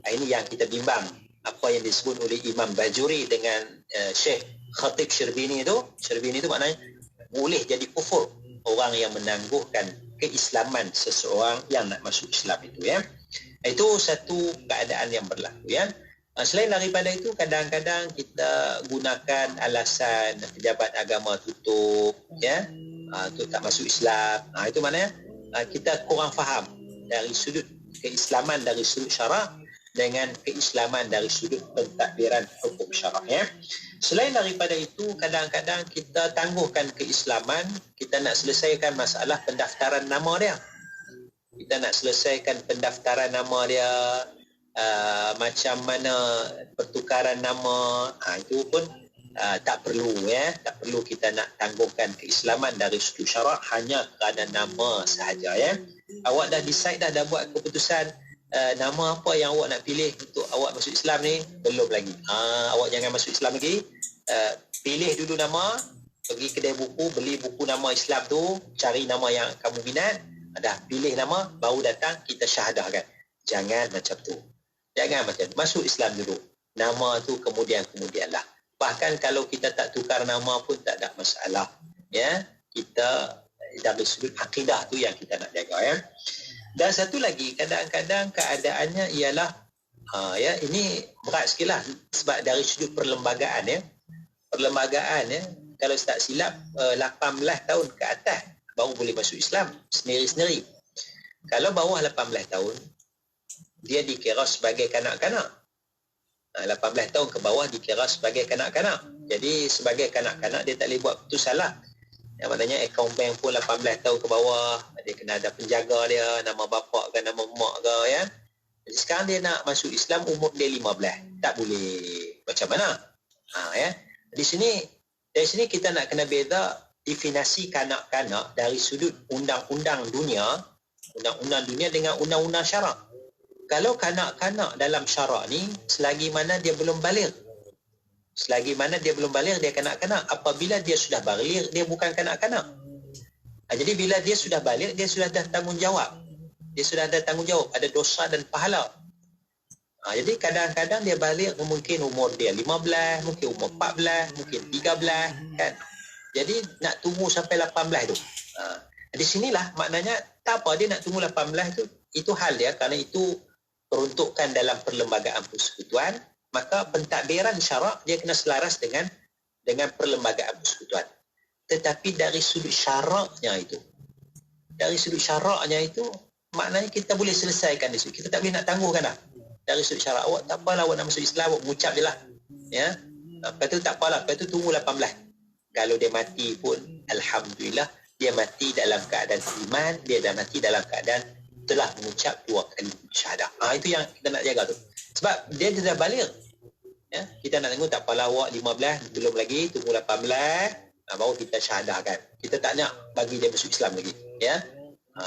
ini yang kita bimbang. Apa yang disebut oleh Imam Bajuri dengan Syekh Khatib Syrbini tu maknanya boleh jadi kufur orang yang menangguhkan keislaman seseorang yang nak masuk Islam itu ya. Itu satu keadaan yang berlaku ya. Selain daripada itu, kadang-kadang kita gunakan alasan pejabat agama tutup ya, tu tak masuk Islam. Itu maknanya kita kurang faham dari sudut keislaman dari sudut syarak dengan keislaman dari sudut pentadbiran hukum syarak ya. Selain daripada itu, kadang-kadang kita tangguhkan keislaman, kita nak selesaikan masalah pendaftaran nama dia. Kita nak selesaikan pendaftaran nama dia, macam mana pertukaran nama, itu pun tak perlu ya, tak perlu kita nak tangguhkan keislaman dari sudut syarak hanya kerana nama sahaja ya. Awak dah decide dah buat keputusan nama apa yang awak nak pilih untuk awak masuk Islam ni, belum lagi. Awak jangan masuk Islam lagi. Pilih dulu nama, pergi kedai buku, beli buku nama Islam tu, cari nama yang kamu minat, dah pilih nama, baru datang kita syahadahkan. Jangan macam tu. Jangan macam tu. Masuk Islam dulu. Nama tu kemudian-kemudianlah. Bahkan kalau kita tak tukar nama pun tak ada masalah. Ya, kita dari sudut akidah tu yang kita nak jaga ya. Dan satu lagi, kadang-kadang keadaannya ialah ya, ini berat sikit lah sebab dari sudut perlembagaan ya. Perlembagaan ya, kalau tak silap 18 tahun ke atas baru boleh masuk Islam sendiri-sendiri. Kalau bawah 18 tahun, dia dikira sebagai kanak-kanak. 18 tahun ke bawah dikira sebagai kanak-kanak. Jadi sebagai kanak-kanak dia tak boleh buat keputusan lah. Yang maknanya akaun bank pun 18 tahun ke bawah, dia kena ada penjaga dia, nama bapak ke nama mak ke ya. Jadi sekarang dia nak masuk Islam, umur dia 15, tak boleh. Macam mana? Ya. Dari sini kita nak kena beza definisi kanak-kanak dari sudut undang-undang dunia dengan undang-undang syarak. Kalau kanak-kanak dalam syarak ni, selagi mana dia belum baligh. Selagi mana dia belum baligh, dia kanak-kanak. Apabila dia sudah baligh, dia bukan kanak-kanak. Jadi bila dia sudah baligh, dia sudah ada tanggungjawab. Dia sudah ada tanggungjawab, ada dosa dan pahala. Jadi kadang-kadang dia balik mungkin umur dia 15, mungkin umur 14, mungkin 13 kan. Jadi nak tunggu sampai 18 tu. Di sinilah maknanya tak apa dia nak tunggu 18 tu, itu hal dia kerana itu peruntukan dalam perlembagaan persekutuan, maka pentadbiran syarak dia kena selaras dengan perlembagaan persekutuan. Tetapi dari sudut syaraknya itu maknanya kita boleh selesaikan di situ. Kita tak boleh nak tangguhkan dah. Dari sudut syarak, awak tak apalah awak nak masuk Islam, awak mengucap je lah. Ya. Lepas tu tak apalah, lepas tu tunggu 18. Kalau dia mati pun, Alhamdulillah, dia mati dalam keadaan iman, dia dah mati dalam keadaan telah mengucap 2 kali syahadah. Itu yang kita nak jaga tu. Sebab dia dah balik. Ya. Kita nak tengok tak apalah awak 15, belum lagi, tunggu 18, baru kita syahadahkan. Kita tak nak bagi dia masuk Islam lagi. Ya.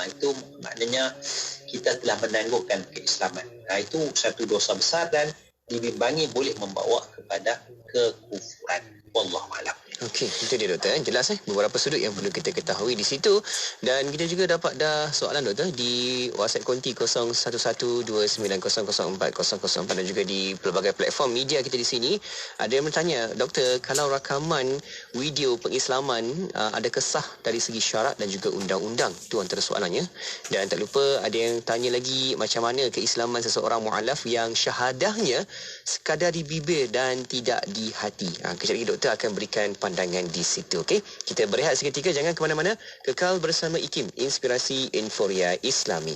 Itu maknanya kita telah menangguhkan keislaman. Itu satu dosa besar dan dibimbangi boleh membawa kepada kekufuran. Wallahu a'lam. Okey, itu dia doktor. Jelas beberapa sudut yang perlu kita ketahui di situ. Dan kita juga dapat dah soalan doktor di WhatsApp konti 0112900400 dan juga di pelbagai platform media kita di sini. Ada yang bertanya, doktor, kalau rakaman video pengislaman ada kesah dari segi syarat dan juga undang-undang? Itu antara soalannya. Dan tak lupa ada yang tanya lagi macam mana keislaman seseorang mu'alaf yang syahadahnya sekadar di bibir dan tidak di hati. Kejap lagi doktor akan berikan pandangan di situ. Okey, kita berehat seketika, jangan ke mana-mana, kekal bersama IKIM, Inspirasi Inforia Islami.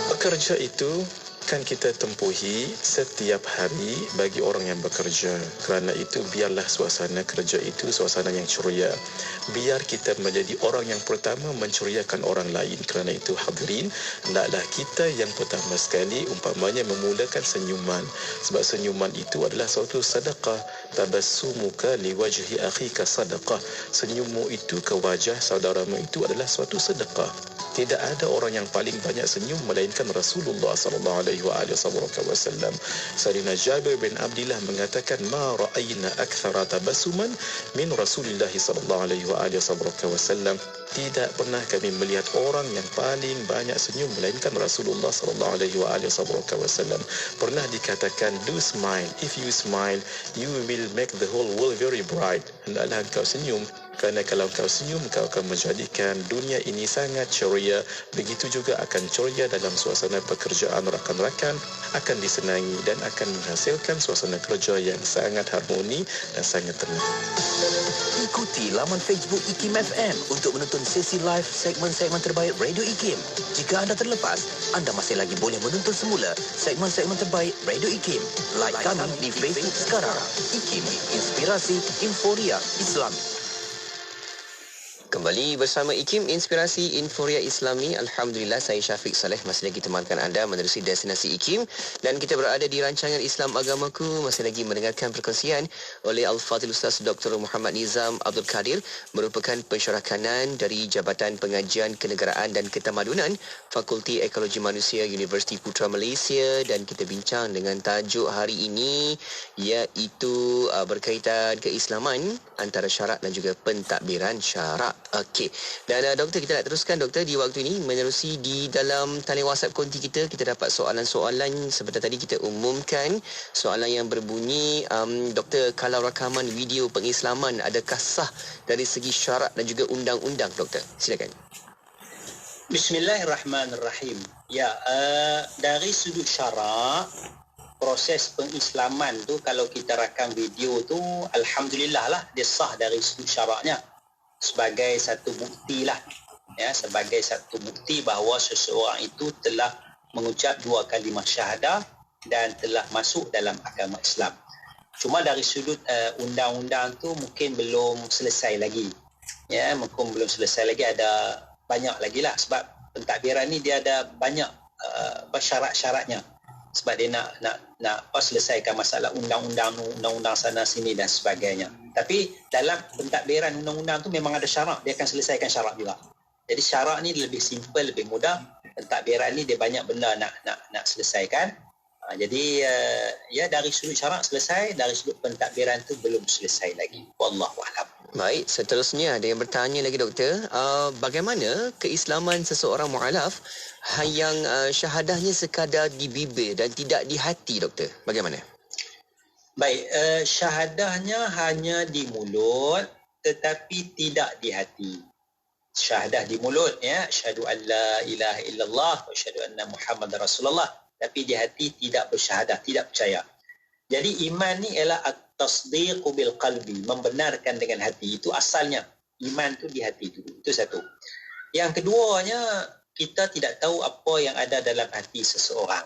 Bekerja itu kan kita tempuhi setiap hari bagi orang yang bekerja. Kerana itu biarlah suasana kerja itu suasana yang ceria. Biar kita menjadi orang yang pertama menceriakan orang lain. Kerana itu hadirin, hendaklah kita yang pertama sekali umpamanya memulakan senyuman. Sebab senyuman itu adalah suatu sedekah. Tabassumuka liwajhi akhika sadaqah. Senyummu itu ke wajah saudaramu itu adalah suatu sedekah. Tidak ada orang yang paling banyak senyum melainkan Rasulullah sallallahu alaihi wasallam. Sayyidina Jabir bin Abdullah mengatakan, "Ma ra'ayna akthara tabassuman min Rasulillah sallallahu alaihi wasallam." Tidak pernah kami melihat orang yang paling banyak senyum melainkan Rasulullah sallallahu alaihi wasallam. Pernah dikatakan, "Do smile. If you smile, you will make the whole world very bright." Hendaklah engkau senyum. Kerana kalau kau senyum, kau akan menjadikan dunia ini sangat ceria. Begitu juga akan ceria dalam suasana pekerjaan rakan-rakan, akan disenangi dan akan menghasilkan suasana kerja yang sangat harmoni dan sangat tenang. Ikuti laman Facebook IKIM FM untuk menonton sesi live segmen-segmen terbaik Radio IKIM. Jika anda terlepas, anda masih lagi boleh menonton semula segmen-segmen terbaik Radio IKIM. Like kami di Facebook sekarang. IKIM, Inspirasi Inforia Islami. Kembali bersama IKIM, Inspirasi Inforia Islami. Alhamdulillah, saya Syafiq Saleh masih lagi temankan anda menerusi destinasi IKIM. Dan kita berada di rancangan Islam Agamaku, masih lagi mendengarkan perkongsian oleh Al-Fadhil Ustaz Dr. Muhammad Nizam Abdul Kadir, merupakan pensyarah kanan dari Jabatan Pengajian Kenegaraan dan Ketamadunan, Fakulti Ekologi Manusia, Universiti Putra Malaysia. Dan kita bincang dengan tajuk hari ini, iaitu berkaitan keislaman antara syarak dan juga pentadbiran syarak. Okey. Dan doktor, kita nak teruskan doktor di waktu ini menerusi di dalam talian WhatsApp konti kita. Kita dapat soalan-soalan seperti tadi kita umumkan. Soalan yang berbunyi, doktor, kalau rakaman video pengislaman adakah sah dari segi syarak dan juga undang-undang, doktor? Silakan. Bismillahirrahmanirrahim. Dari sudut syarak, proses pengislaman tu kalau kita rakam video tu, alhamdulillah lah dia sah dari sudut syaraknya. Sebagai satu bukti lah, sebagai satu bukti bahawa seseorang itu telah mengucap 2 kalimah syahadah dan telah masuk dalam agama Islam. Cuma dari sudut undang-undang tu mungkin belum selesai lagi. Mungkin belum selesai lagi, ada banyak lagi lah. Sebab pentadbiran ni dia ada banyak syarat-syaratnya. Sebab dia nak selesaikan masalah undang-undang sana sini dan sebagainya. Tapi dalam pentadbiran undang-undang tu memang ada syarat, dia akan selesaikan syarat juga. Jadi syarat ni lebih simple, lebih mudah. Pentadbiran ni dia banyak benda nak selesaikan. Jadi dari sudut syarat selesai, dari sudut pentadbiran tu belum selesai lagi. Wallahu a'lam. Baik, seterusnya ada yang bertanya lagi doktor, bagaimana keislaman seseorang mualaf yang syahadahnya sekadar di bibir dan tidak di hati doktor? Bagaimana? Baik, syahadahnya hanya di mulut tetapi tidak di hati. Syahadah di mulut ya, asyhadu an la ilaha illallah wa asyhadu anna Muhammadar Rasulullah, tapi di hati tidak bersyahadah, tidak percaya. Jadi iman ni ialah at-tasdiq bil qalbi, membenarkan dengan hati. Itu asalnya. Iman tu di hati dulu. Itu satu. Yang keduanya, kita tidak tahu apa yang ada dalam hati seseorang.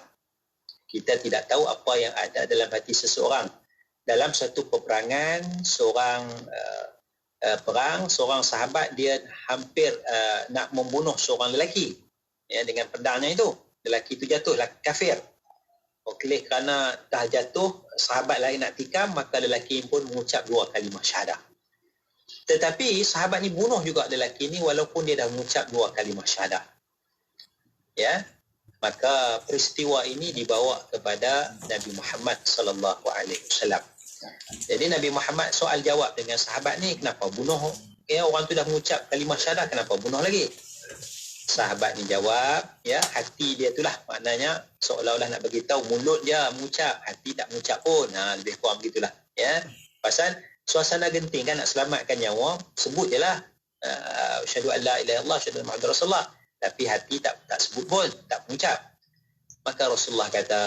Kita tidak tahu apa yang ada dalam hati seseorang. Dalam satu peperangan, seorang sahabat dia hampir nak membunuh seorang lelaki ya, dengan pedangnya itu. Lelaki itu jatuh, lelaki kafir. Oleh kerana dah jatuh, sahabat lain nak tikam, maka lelaki pun mengucap 2 kalimah syahadah. Tetapi sahabat ni bunuh juga lelaki ni walaupun dia dah mengucap 2 kalimah syahadah. Ya, maka peristiwa ini dibawa kepada Nabi Muhammad sallallahu alaihi wasallam. Jadi Nabi Muhammad soal jawab dengan sahabat ni, kenapa bunuh? Ya, orang tu dah mengucap kalimah syahadah, kenapa bunuh lagi? Sahabat ni jawab, ya, hati dia itulah, maknanya seolah-olah nak bagi tahu mulut dia mengucap, hati tak mengucap pun. Lebih kurang begitulah, ya. Pasal suasana genting kan, nak selamatkan nyawa, sebut jelah asyhadu an la ilaha illallah, asyhadu anna Muhammadar Rasulullah, tapi hati tak sebut pun, tak mengucap. Maka Rasulullah kata,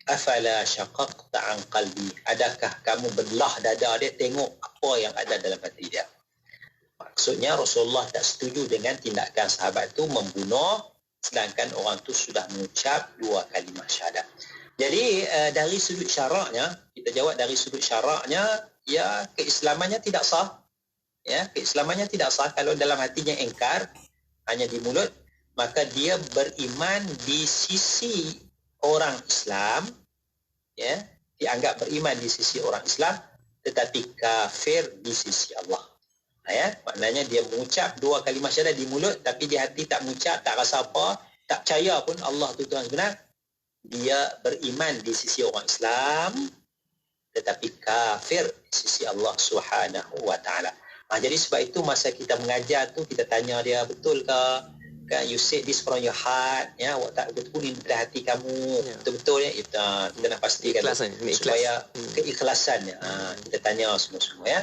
afala syaqaqta an qalbi, adakah kamu belah dada dia tengok apa yang ada dalam hati dia? Maksudnya Rasulullah tak setuju dengan tindakan sahabat tu membunuh sedangkan orang tu sudah mengucap 2 kalimah syahadah. Jadi dari sudut syaraknya, kita jawab dari sudut syaraknya, ya, keislamannya tidak sah. Ya, keislamannya tidak sah kalau dalam hatinya engkar, hanya di mulut, maka dia beriman di sisi orang Islam, ya, dianggap beriman di sisi orang Islam, tetapi kafir di sisi Allah. Ya, maknanya dia mengucap 2 kalimah syahadah di mulut, tapi di hati tak mengucap, tak rasa apa, tak percaya pun Allah tu Tuhan sebenar. Dia beriman di sisi orang Islam, tetapi kafir di sisi Allah Subhanahu wa taala. Jadi sebab itu masa kita mengajar tu, kita tanya dia, betul ke? Kan, you said this from your heart, ya, awak tak betul ni dari hati kamu, betul-betul ya, kita nak pastikan supaya keikhlasannya. Kita tanya semua-semua ya.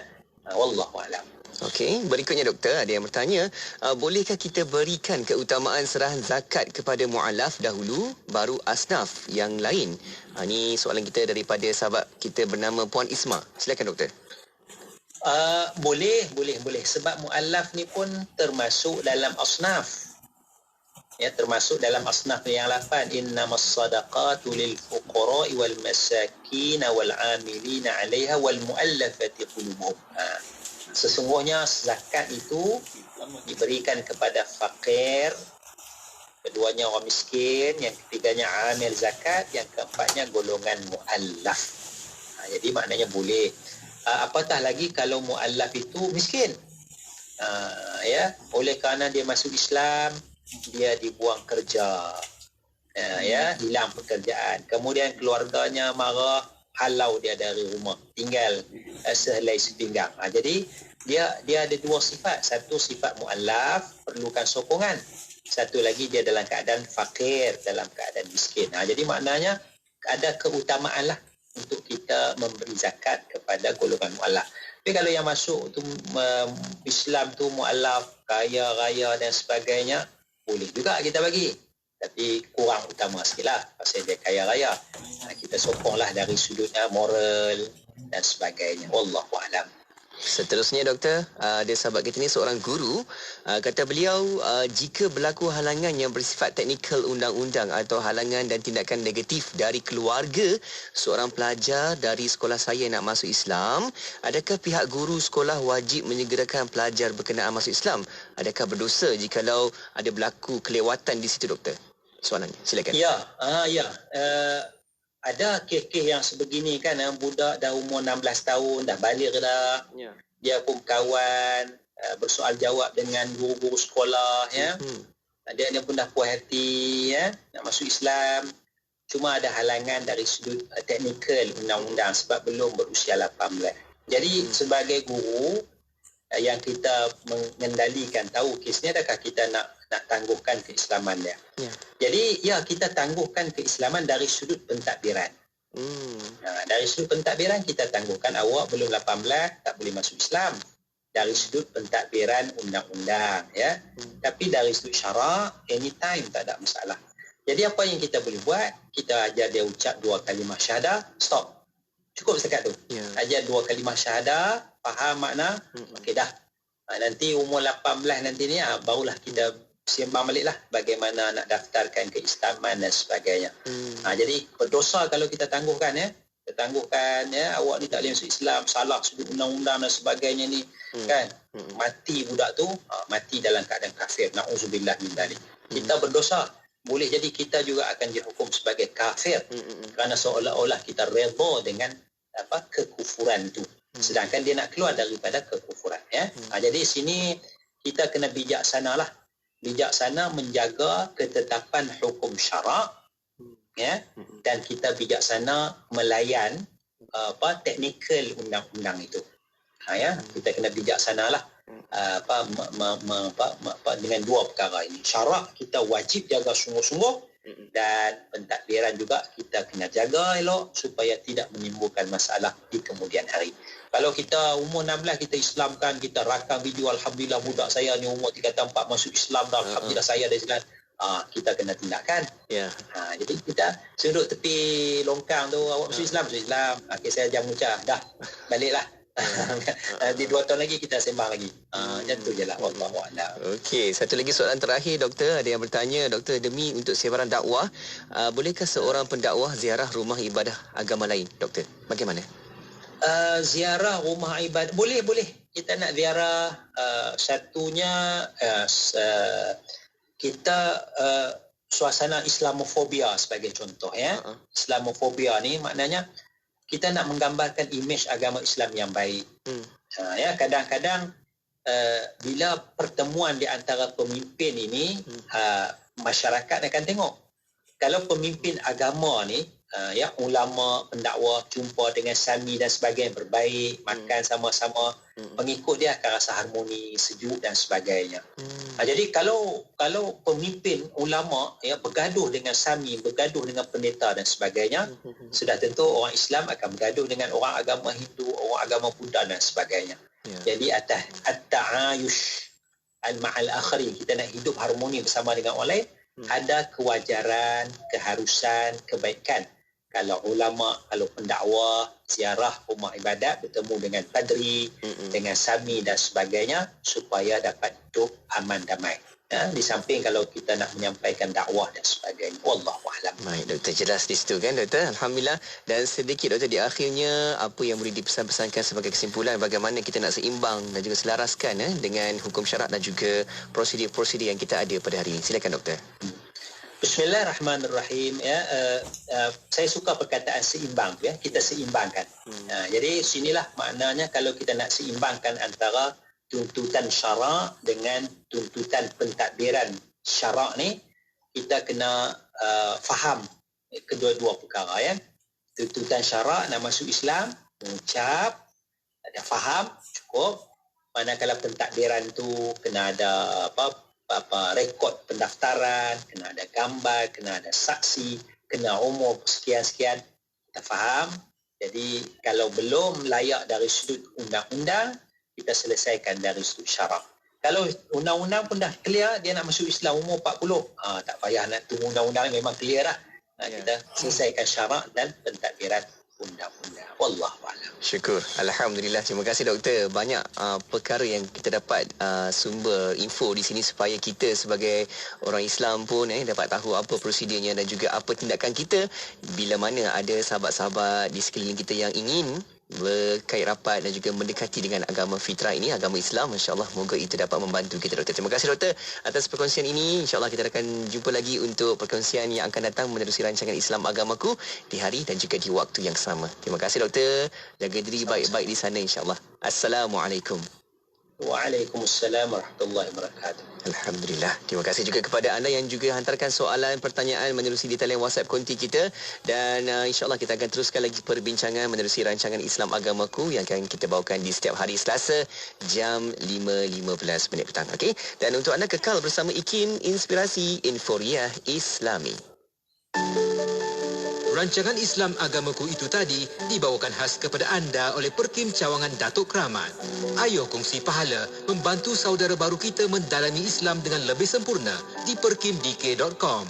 Wallahu a'lam. Okey, berikutnya doktor, ada yang bertanya, bolehkah kita berikan keutamaan serahan zakat kepada mualaf dahulu baru asnaf yang lain? Ini soalan kita daripada sahabat kita bernama Puan Isma. Silakan doktor. Boleh. Sebab mualaf ni pun termasuk dalam asnaf. Ya, termasuk dalam asnaf yang 8. Innamas sadaqatu lil fuqara'i wal masakin wal 'amilina 'alaiha wal mu'allafati qulubuhum. Sesungguhnya zakat itu diberikan kepada fakir, keduanya orang miskin, yang ketiganya amil zakat, yang keempatnya golongan mu'allaf. Jadi maknanya boleh. Apatah lagi kalau mu'allaf itu miskin. Ya, oleh kerana dia masuk Islam, dia dibuang kerja. Ya, hilang pekerjaan. Kemudian keluarganya marah, halau dia dari rumah, tinggal sehelai sepinggang. Jadi dia ada 2 sifat. Satu sifat mu'allaf, perlukan sokongan. Satu lagi dia dalam keadaan fakir, dalam keadaan miskin. Jadi maknanya ada keutamaan lah untuk kita memberi zakat kepada golongan mu'allaf. Tapi kalau yang masuk tu Islam tu mu'allaf, kaya raya dan sebagainya, boleh juga kita bagi. Tapi kurang utama sikit lah pasal dia kaya raya. Kita sokonglah dari sudutnya moral dan sebagainya. Wallahu a'lam. Seterusnya doktor, ada sahabat kita ni seorang guru, kata beliau, jika berlaku halangan yang bersifat teknikal undang-undang atau halangan dan tindakan negatif dari keluarga seorang pelajar dari sekolah saya nak masuk Islam, adakah pihak guru sekolah wajib menyegerakan pelajar berkenaan masuk Islam? Adakah berdosa jikalau ada berlaku kelewatan di situ doktor? Soalannya, silakan. Ya. Ada kes-kes yang sebegini kan, budak dah umur 16 tahun, dah balik dah. Ya. Dia pun kawan, bersoal jawab dengan guru-guru sekolah, ya. Dia pun dah puas hati, ya, nak masuk Islam. Cuma ada halangan dari sudut teknikal undang-undang sebab belum berusia 18. Jadi sebagai guru, yang kita mengendalikan, tahu kes ni adakah kita nak tangguhkan keislaman dia. Jadi kita tangguhkan keislaman dari sudut pentadbiran. Dari sudut pentadbiran kita tangguhkan awak belum 18 tak boleh masuk Islam. Dari sudut pentadbiran undang-undang ya. Tapi dari sudut syarak anytime tak ada masalah. Jadi apa yang kita boleh buat, kita ajar dia ucap 2 kalimah syahadah, stop. Cukup setakat tu. Ajar 2 kalimah syahadah, faham makna, okey dah. Nanti umur 18 nanti ni barulah kita sembang balik lah bagaimana nak daftarkan keislaman dan sebagainya. Jadi berdosa kalau kita tangguhkan ya. Kita tangguhkan ya, awak ni tak boleh masuk Islam, salah sudut undang-undang dan sebagainya ni kan. Mati budak tu, mati dalam keadaan kafir. Na'udzubillah min dzalik. Kita berdosa. Boleh jadi kita juga akan dihukum sebagai kafir kerana seolah-olah kita redha dengan kekufuran itu, sedangkan dia nak keluar daripada kekufuran ya. Jadi sini kita kena bijaksanalah, bijaksana menjaga ketetapan hukum syarak ya, dan kita bijaksana melayan teknikal undang-undang itu ya. Kita kena bijaksanalah dengan 2 perkara ini. Syarak kita wajib jaga sungguh-sungguh, dan pentadbiran juga kita kena jaga elok supaya tidak menimbulkan masalah di kemudian hari. Kalau kita umur 16 kita Islamkan, kita rakam video, alhamdulillah budak saya ni umur 3 tahun 4 masuk Islam dah, alhamdulillah saya dah Islam, kita kena tindakan. Jadi kita sudut tepi longkang tu, awak masuk Islam, okey saya jam ucap dah, baliklah. Di 2 tahun lagi kita sembang lagi. Macam tu je lah. Wallahu a'lam. Okey, satu lagi soalan terakhir doktor. Ada yang bertanya, doktor, demi untuk sebaran dakwah, bolehkah seorang pendakwah ziarah rumah ibadah agama lain, doktor? Bagaimana? Ziarah rumah ibadah boleh. Kita nak ziarah satunya kita suasana Islamofobia sebagai contoh ya. Islamofobia ni maknanya kita nak menggambarkan imej agama Islam yang baik. Ya, kadang-kadang bila pertemuan di antara pemimpin ini, masyarakat akan tengok. Kalau pemimpin agama ni, ulama, pendakwa jumpa dengan sami dan sebagainya, berbaik, makan sama-sama, pengikut dia akan rasa harmoni, sejuk dan sebagainya. Jadi kalau pemimpin ulama bergaduh dengan sami, bergaduh dengan pendeta dan sebagainya, sudah tentu orang Islam akan bergaduh dengan orang agama Hindu, orang agama Buddha dan sebagainya. Jadi at-ta'ayush al-ma'al akhirin, kita nak hidup harmoni bersama dengan orang lain, ada kewajaran, keharusan, kebaikan. Kalau ulama, kalau pendakwa, ziarah rumah ibadat, bertemu dengan padri, dengan sami dan sebagainya, supaya dapat hidup aman damai. Di samping kalau kita nak menyampaikan dakwah dan sebagainya. Wallahualam. Baik, doktor, jelas di situ kan doktor. Alhamdulillah. Dan sedikit doktor, di akhirnya apa yang boleh dipesan-pesankan sebagai kesimpulan bagaimana kita nak seimbang dan juga selaraskan dengan hukum syarak dan juga prosedur-prosedur yang kita ada pada hari ini. Silakan doktor. Bismillahirrahmanirrahim. Saya suka perkataan seimbang ya. Kita seimbangkan. Jadi sinilah maknanya kalau kita nak seimbangkan antara tuntutan syarak dengan tuntutan pentadbiran syarak ni, kita kena faham kedua-dua perkara ya. Tuntutan syarak nak masuk Islam, mengucap, ada faham cukup. Manakala pentadbiran tu kena ada rekod pendaftaran, kena ada gambar, kena ada saksi, kena umur sekian-sekian, kita faham. Jadi kalau belum layak dari sudut undang-undang, kita selesaikan dari sudut syarak. Kalau undang-undang pun dah clear, dia nak masuk Islam umur 40, tak payah nak tunggu undang-undang, memang clear lah. Kita selesaikan syarak dan pentadbiran undang-undang. Wallahualam. Syukur. Alhamdulillah. Terima kasih doktor. Banyak perkara yang kita dapat sumber info di sini supaya kita sebagai orang Islam pun dapat tahu apa prosedurnya dan juga apa tindakan kita bila mana ada sahabat-sahabat di sekeliling kita yang ingin berkait rapat dan juga mendekati dengan agama fitrah ini, agama Islam. InsyaAllah moga itu dapat membantu kita doktor. Terima kasih doktor atas perkongsian ini. InsyaAllah kita akan jumpa lagi untuk perkongsian yang akan datang menerusi rancangan Islam Agamaku di hari dan juga di waktu yang sama. Terima kasih doktor. Jaga diri baik-baik di sana insyaAllah. Assalamualaikum. Waalaikumsalam warahmatullahi wabarakatuh. Alhamdulillah. Terima kasih juga kepada anda yang juga hantarkan soalan, pertanyaan menerusi di talian WhatsApp konti kita. Dan insyaAllah kita akan teruskan lagi perbincangan menerusi rancangan Islam Agamaku yang akan kita bawakan di setiap hari Selasa jam 5.15 petang. Okey? Dan untuk anda kekal bersama IKIM, Inspirasi Inforiah Islami. Rancangan Islam Agamaku itu tadi dibawakan khas kepada anda oleh Perkim Cawangan Datuk Keramat. Ayo kongsi pahala membantu saudara baru kita mendalami Islam dengan lebih sempurna di perkimdk.com.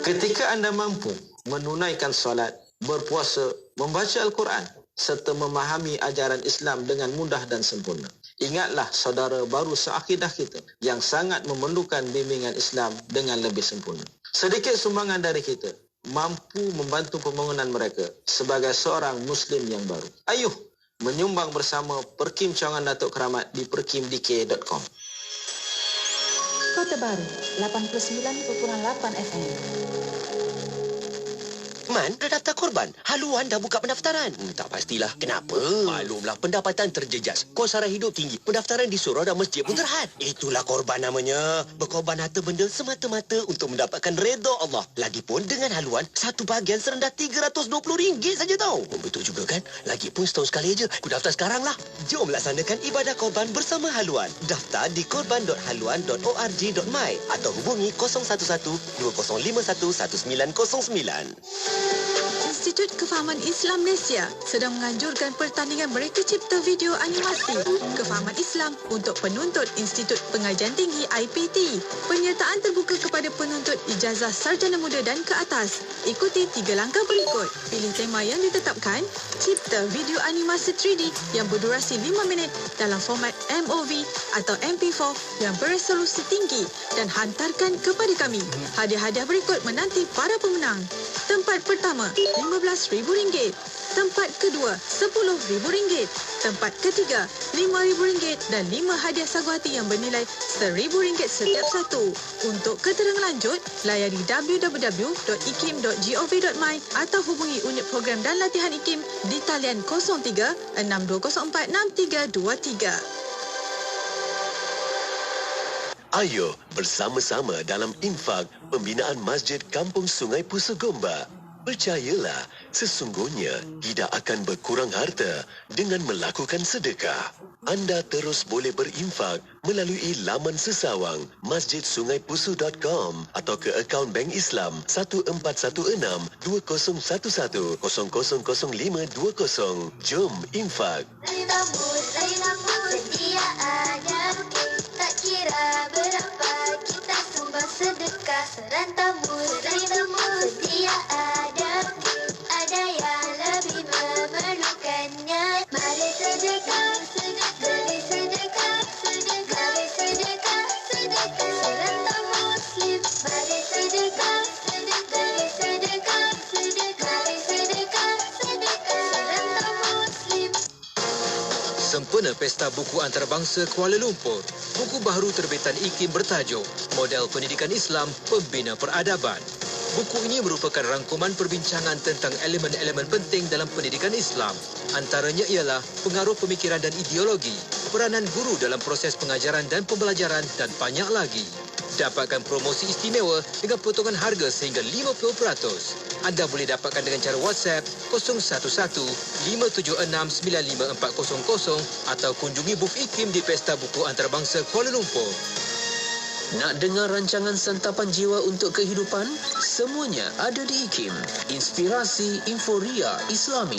Ketika anda mampu menunaikan solat, berpuasa, membaca Al-Quran serta memahami ajaran Islam dengan mudah dan sempurna. Ingatlah saudara baru seakidah kita yang sangat memerlukan bimbingan Islam dengan lebih sempurna. Sedikit sumbangan dari kita mampu membantu pembangunan mereka sebagai seorang Muslim yang baru. Ayuh menyumbang bersama Perkim Cawangan Datuk Keramat di perkimdk.com. Kota Baru 89.8 FM. Man, dah daftar korban. Haluan dah buka pendaftaran. Tak pastilah. Kenapa? Maklumlah, pendapatan terjejas. Kos sara hidup tinggi. Pendaftaran di surau dan masjid pun terhad. Itulah korban namanya. Berkorban harta benda semata-mata untuk mendapatkan redha Allah. Lagipun dengan haluan, satu bahagian serendah RM320 saja tau. Betul juga kan? Lagipun setahun sekali aja. Aku daftar sekarang lah. Jom laksanakan ibadah korban bersama haluan. Daftar di korban.haluan.org.my atau hubungi 011-2051-1909. Institut Kefahaman Islam Malaysia sedang menganjurkan pertandingan mereka cipta video animasi Kefahaman Islam untuk penuntut Institut Pengajian Tinggi IPT. Penyertaan terbuka kepada penuntut ijazah sarjana muda dan ke atas. Ikuti 3 langkah berikut. Pilih tema yang ditetapkan, cipta video animasi 3D yang berdurasi 5 minit dalam format MOV atau MP4 yang beresolusi tinggi dan hantarkan kepada kami. Hadiah-hadiah berikut menanti para pemenang. Tempat pertama, RM15,000. Tempat kedua, RM10,000. Tempat ketiga, RM5,000 dan 5 hadiah sagu hati yang bernilai RM1,000 setiap satu. Untuk keterangan lanjut, layari www.ikim.gov.my atau hubungi unit program dan latihan IKIM di talian 03 6204 6323. Ayo bersama-sama dalam infak pembinaan Masjid Kampung Sungai Pusu Gombak. Percayalah, sesungguhnya tidak akan berkurang harta dengan melakukan sedekah. Anda terus boleh berinfak melalui laman sesawang masjidsungai.pusu.com atau ke akaun Bank Islam 1416-2011-000520. Jom infak. Tak kira berapa kita sumbang sedekah serantamu sedia ada yang lebih memerlukannya. Mari sedekah mari sedekah serantau Muslim. Mari sedekah serantau Muslim. Sempena Pesta Buku Antarabangsa Kuala Lumpur, buku baru terbitan IKIM bertajuk Model Pendidikan Islam Pembina Peradaban. Buku ini merupakan rangkuman perbincangan tentang elemen-elemen penting dalam pendidikan Islam. Antaranya ialah pengaruh pemikiran dan ideologi, peranan guru dalam proses pengajaran dan pembelajaran dan banyak lagi. Dapatkan promosi istimewa dengan potongan harga sehingga 50%. Anda boleh dapatkan dengan cara WhatsApp 011-576-95400 atau kunjungi booth IKIM di Pesta Buku Antarabangsa Kuala Lumpur. Nak dengar rancangan santapan jiwa untuk kehidupan? Semuanya ada di IKIM. Inspirasi Inforia Islami.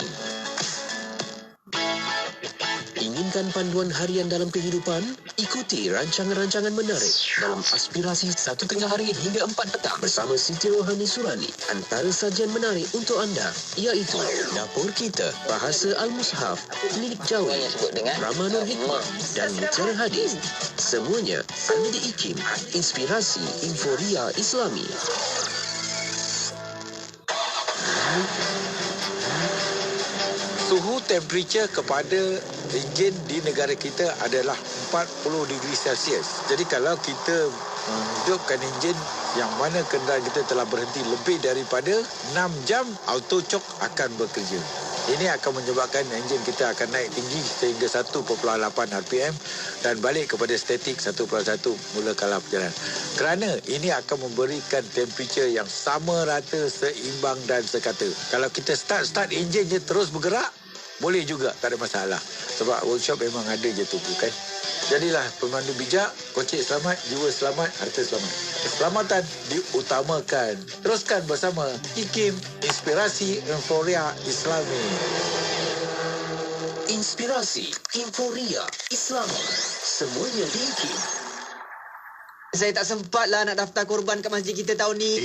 Inginkan panduan harian dalam kehidupan? Ikuti rancangan-rancangan menarik dalam Aspirasi 1 tengah hari hingga 4 petang bersama Siti Rohani Surani. Antara sajian menarik untuk anda iaitu Dapur Kita, Bahasa Al-Mushaf, Klinik Jawi, Ramanul Hikmah dan Mutiara Hadis. Semuanya ada di IKIM. Inspirasi Inforia Islami. Suhu temperature kepada enjin di negara kita adalah 40 degree Celsius. Jadi kalau kita hidupkan enjin yang mana kenderaan kita telah berhenti lebih daripada 6 jam, auto choke akan bekerja. Ini akan menyebabkan enjin kita akan naik tinggi sehingga 1.8 RPM dan balik kepada statik 1.1 mula kalah perjalanan. Kerana ini akan memberikan temperature yang sama rata, seimbang dan sekata. Kalau kita start enjin je terus bergerak, boleh juga, tak ada masalah. Sebab workshop memang ada je tu, bukan? Jadilah pemandu bijak, kocik selamat, jiwa selamat, harta selamat. Keselamatan diutamakan. Teruskan bersama IKIM, Inspirasi Euforia Islami. Inspirasi Euforia Islami. Semuanya di IKIM. Saya tak sempatlah nak daftar korban kat masjid kita tahun ni.